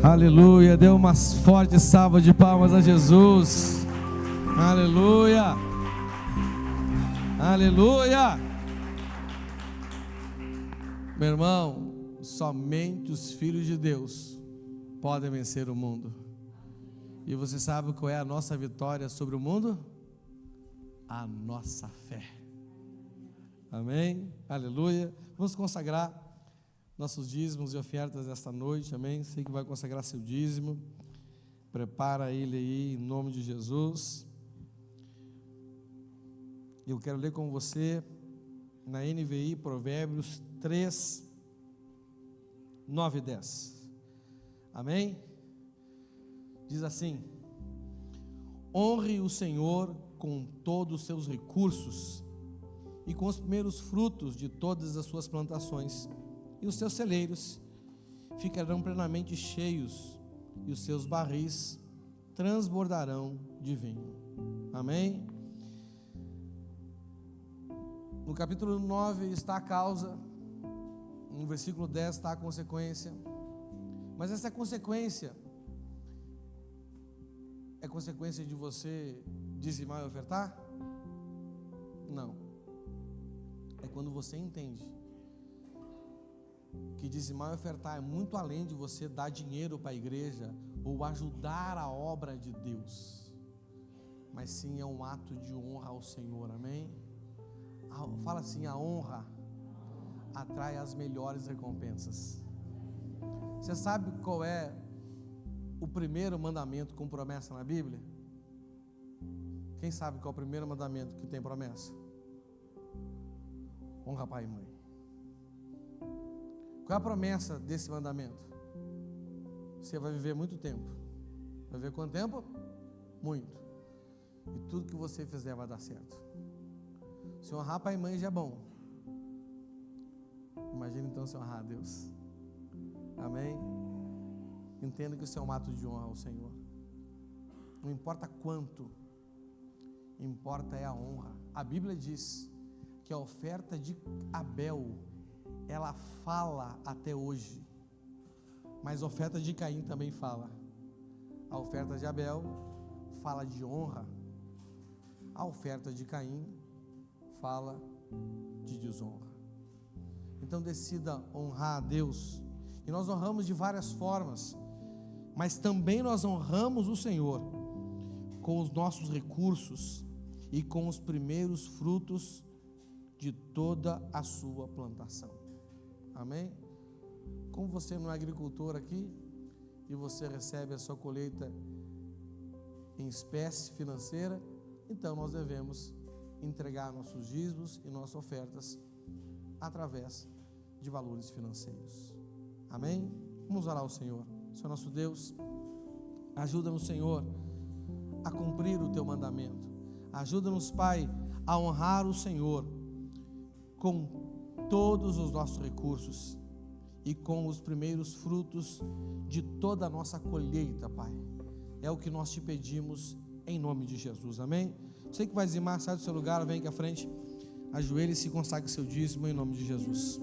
Aleluia. Dê uma forte salva de palmas a Jesus. Aleluia. Aleluia. Meu irmão, somente os filhos de Deus podem vencer o mundo. E você sabe qual é a nossa vitória sobre o mundo? A nossa fé. Amém? Aleluia. Vamos consagrar nossos dízimos e ofertas esta noite, amém? Sei que vai consagrar seu dízimo. Prepara ele aí em nome de Jesus. Eu quero ler com você na NVI Provérbios 3, 9 e 10. Amém? Diz assim: honre o Senhor com todos os seus recursos e com os primeiros frutos de todas as suas plantações, e os seus celeiros ficarão plenamente cheios, e os seus barris transbordarão de vinho. Amém? No capítulo 9 está a causa, no versículo 10 está a consequência, mas essa consequência é consequência de você dizimar e ofertar? Não. É quando você entende que dizimar e ofertar é muito além de você dar dinheiro para a igreja ou ajudar a obra de Deus, mas sim é um ato de honra ao Senhor, amém? Fala assim: a honra atrai as melhores recompensas. Você sabe qual é o primeiro mandamento com promessa na Bíblia? Quem sabe qual é o primeiro mandamento que tem promessa? Honra pai e mãe. Qual é a promessa desse mandamento? Você vai viver muito tempo. Vai viver quanto tempo? Muito. E tudo que você fizer vai dar certo. Se honrar pai e mãe já é bom. Imagina então se honrar a Deus. Amém? Entenda que isso é um ato de honra ao Senhor. Não importa quanto, importa é a honra. A Bíblia diz que a oferta de Abel, ela fala até hoje, mas a oferta de Caim também fala. A oferta de Abel fala de honra, a oferta de Caim fala de desonra. Então decida honrar a Deus, e nós honramos de várias formas, mas também nós honramos o Senhor com os nossos recursos e com os primeiros frutos de toda a sua plantação. Amém? Como você não é agricultor aqui e você recebe a sua colheita em espécie financeira, então nós devemos entregar nossos dízimos e nossas ofertas através de valores financeiros. Amém? Vamos orar ao Senhor. Senhor nosso Deus, ajuda-nos, Senhor, a cumprir o teu mandamento. Ajuda-nos, Pai, a honrar o Senhor com todos os nossos recursos e com os primeiros frutos de toda a nossa colheita, Pai. É o que nós te pedimos em nome de Jesus. Amém? Você que vai dizimar, sai do seu lugar, vem aqui à frente, ajoelhe e se consagre seu dízimo em nome de Jesus.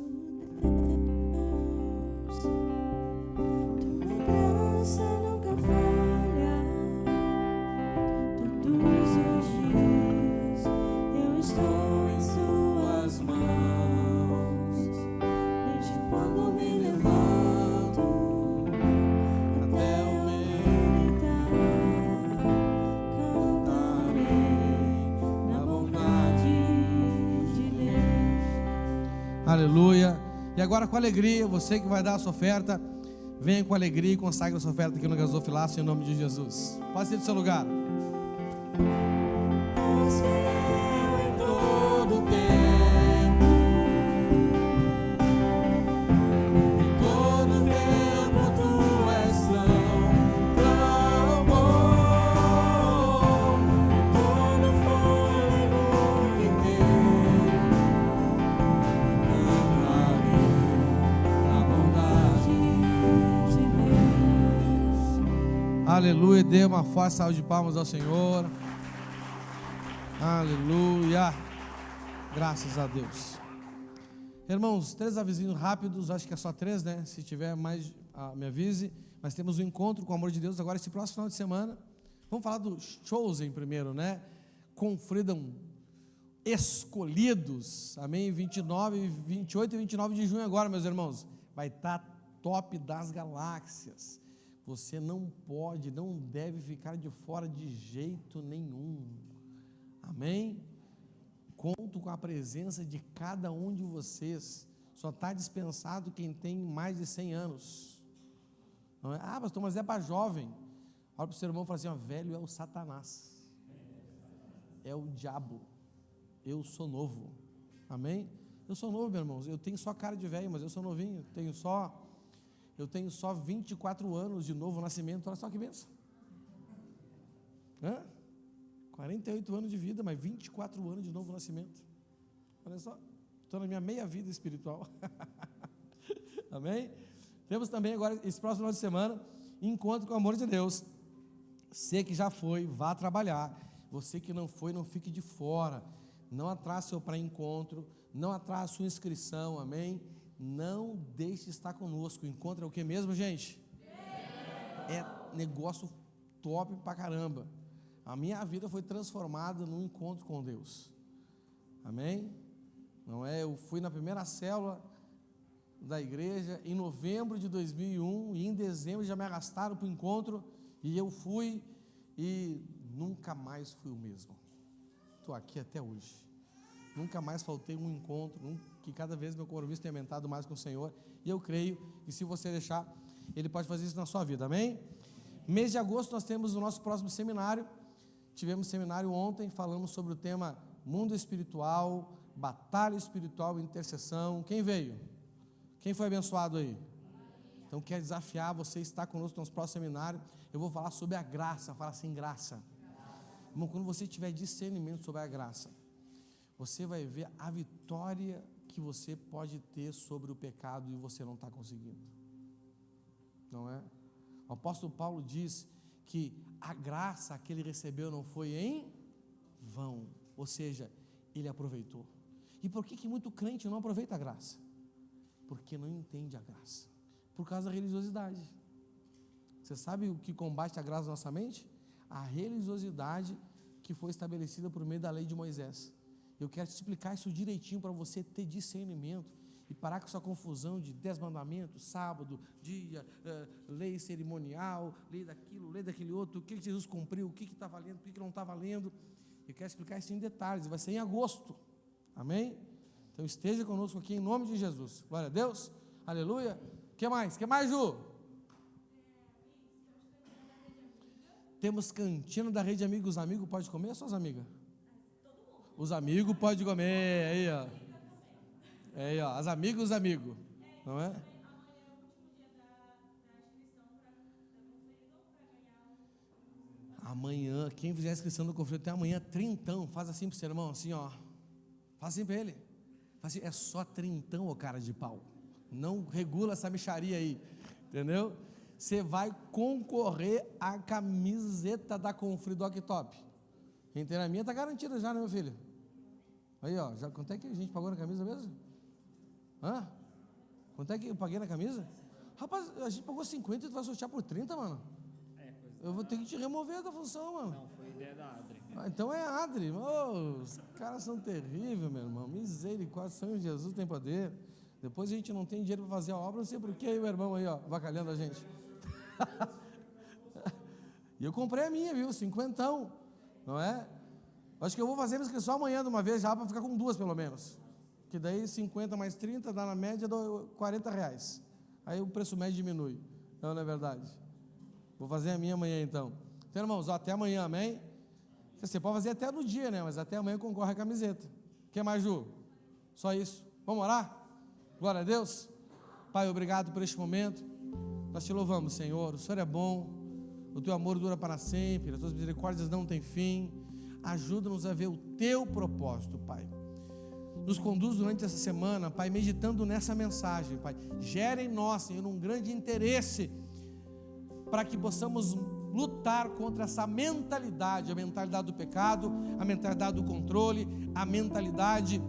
Aleluia. E agora com alegria, você que vai dar a sua oferta, venha com alegria e consagre a sua oferta aqui no gasofilaço em nome de Jesus. Pode ser do seu lugar. Em todo tempo, em todo tempo tu és tão bom, todo fôlego que tenho. Aleluia, dê uma forte salva de palmas ao Senhor. Aleluia, graças a Deus. Irmãos, 3 avisinhos rápidos, acho que é só 3, né? Se tiver mais, me avise. Mas Mas temos um encontro com o amor de Deus agora esse próximo final de semana. Vamos falar do Chosen primeiro, né? Com Freedom, escolhidos, amém? 28 e 29 de junho agora, meus irmãos. Vai estar top das galáxias. Você não pode, não deve ficar de fora de jeito nenhum. Amém? Conto com a presença de cada um de vocês. Só está dispensado quem tem mais de 100 anos. Não é? Ah, pastor, mas é para jovem. Olha para o seu irmão e fala assim, ó, velho é o Satanás. É o diabo. Eu sou novo. Amém? Eu sou novo, meu irmão. Eu tenho só cara de velho, mas eu sou novinho. Eu tenho só 24 anos de novo nascimento. Olha só que bênção. 48 anos de vida, mas 24 anos de novo nascimento. Olha só. Estou na minha meia vida espiritual. Amém? Temos também agora, esse próximo final de semana, encontro com o amor de Deus. Você que já foi, vá trabalhar. Você que não foi, não fique de fora. Não atrase seu pré-encontro, não atrase sua inscrição, amém? Não deixe de estar conosco. O encontro é o que mesmo, gente? É negócio top pra caramba. A minha vida foi transformada num encontro com Deus. Amém? Não é? Eu fui na primeira célula da igreja em novembro de 2001 e em dezembro já me arrastaram para o encontro e eu fui e nunca mais fui o mesmo. Estou aqui até hoje. Nunca mais faltei um encontro, que cada vez meu compromisso tem aumentado mais com o Senhor, e eu creio que se você deixar, Ele pode fazer isso na sua vida, amém? Mês de agosto nós temos o nosso próximo seminário. Tivemos seminário ontem, falamos sobre o tema mundo espiritual, batalha espiritual e intercessão. Quem veio? Quem foi abençoado aí? Então quero desafiar você a estar conosco no nosso próximo seminário. Eu vou falar sobre a graça. Fala assim, graça. Irmão, quando você tiver discernimento sobre a graça, você vai ver a vitória que você pode ter sobre o pecado e você não está conseguindo. Não é? O apóstolo Paulo diz que a graça que ele recebeu não foi em vão, ou seja, ele aproveitou. E por que muito crente não aproveita a graça? Porque não entende a graça, por causa da religiosidade. Você sabe o que combate a graça na nossa mente? A religiosidade que foi estabelecida por meio da lei de Moisés. Eu quero te explicar isso direitinho para você ter discernimento e parar com essa confusão de 10 mandamentos, sábado, dia, lei cerimonial, lei daquele outro, o que Jesus cumpriu, o que está valendo, o que não está valendo. Eu quero explicar isso em detalhes, vai ser em agosto, amém? Então esteja conosco aqui em nome de Jesus, glória a Deus, aleluia. O que mais, Ju? Temos cantina da Rede Amigos. Os amigos podem comer ou só as amigas? Os amigos podem comer, aí ó. Aí ó, as amigas, os amigos, não é? Amanhã, quem fizer a inscrição do conflito até amanhã, trintão, faz assim pro seu irmão, assim ó. Faz assim para ele. Faz assim, é só trintão, ô cara de pau. Não regula essa mixaria aí, entendeu? Você vai concorrer à camiseta da Conflito Doc Top. Inteira a minha tá garantida já, né, meu filho? Aí, ó, já, quanto é que a gente pagou na camisa mesmo? Quanto é que eu paguei na camisa? Rapaz, a gente pagou 50 e tu vai sortear por 30, mano. Eu vou ter que te remover da função, mano.
Não, foi ideia da Adri.
Então é Adri. Os caras são terríveis, meu irmão. Misericórdia, Senhor Jesus tem poder. Depois a gente não tem dinheiro para fazer a obra, não sei por que aí o irmão aí, ó, vacalhando a gente. E eu comprei a minha, viu? 50, não é? Acho que eu vou fazer a inscrição amanhã de uma vez já, para ficar com 2 pelo menos. Que daí 50 mais 30 dá na média R$40. Aí o preço médio diminui. Não é verdade? Vou fazer a minha amanhã então. Então, irmãos, ó, até amanhã, amém? Você pode fazer até no dia, né? Mas até amanhã concorre a camiseta. O que mais, Ju? Só isso. Vamos orar? Glória a Deus. Pai, obrigado por este momento. Nós te louvamos, Senhor. O Senhor é bom. O teu amor dura para sempre. As tuas misericórdias não têm fim. Ajuda-nos a ver o teu propósito, Pai. Nos conduz durante essa semana, Pai, meditando nessa mensagem, Pai. Gera em nós, Senhor, um grande interesse para que possamos lutar contra essa mentalidade, a mentalidade do pecado, a mentalidade do controle, a mentalidade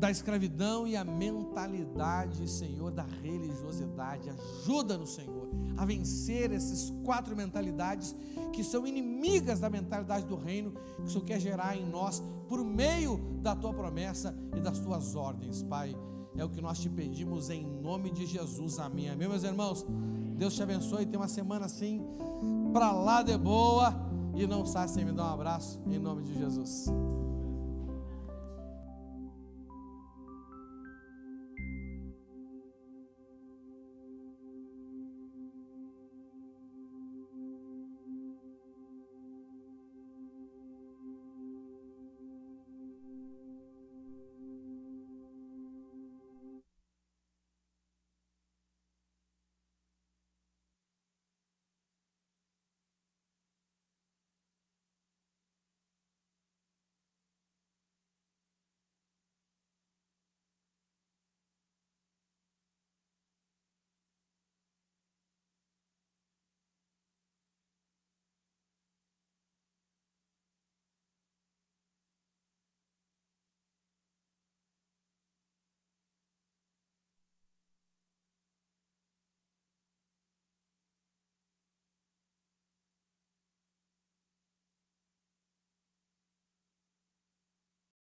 da escravidão e a mentalidade, Senhor, da religiosidade. Ajuda-nos, Senhor, a vencer essas 4 mentalidades que são inimigas da mentalidade do reino, que o Senhor quer gerar em nós por meio da Tua promessa e das Tuas ordens, Pai. É o que nós te pedimos em nome de Jesus, amém, amém, meus irmãos. Deus te abençoe, tenha uma semana assim, pra lá de boa, e não saia sem me dar um abraço, em nome de Jesus.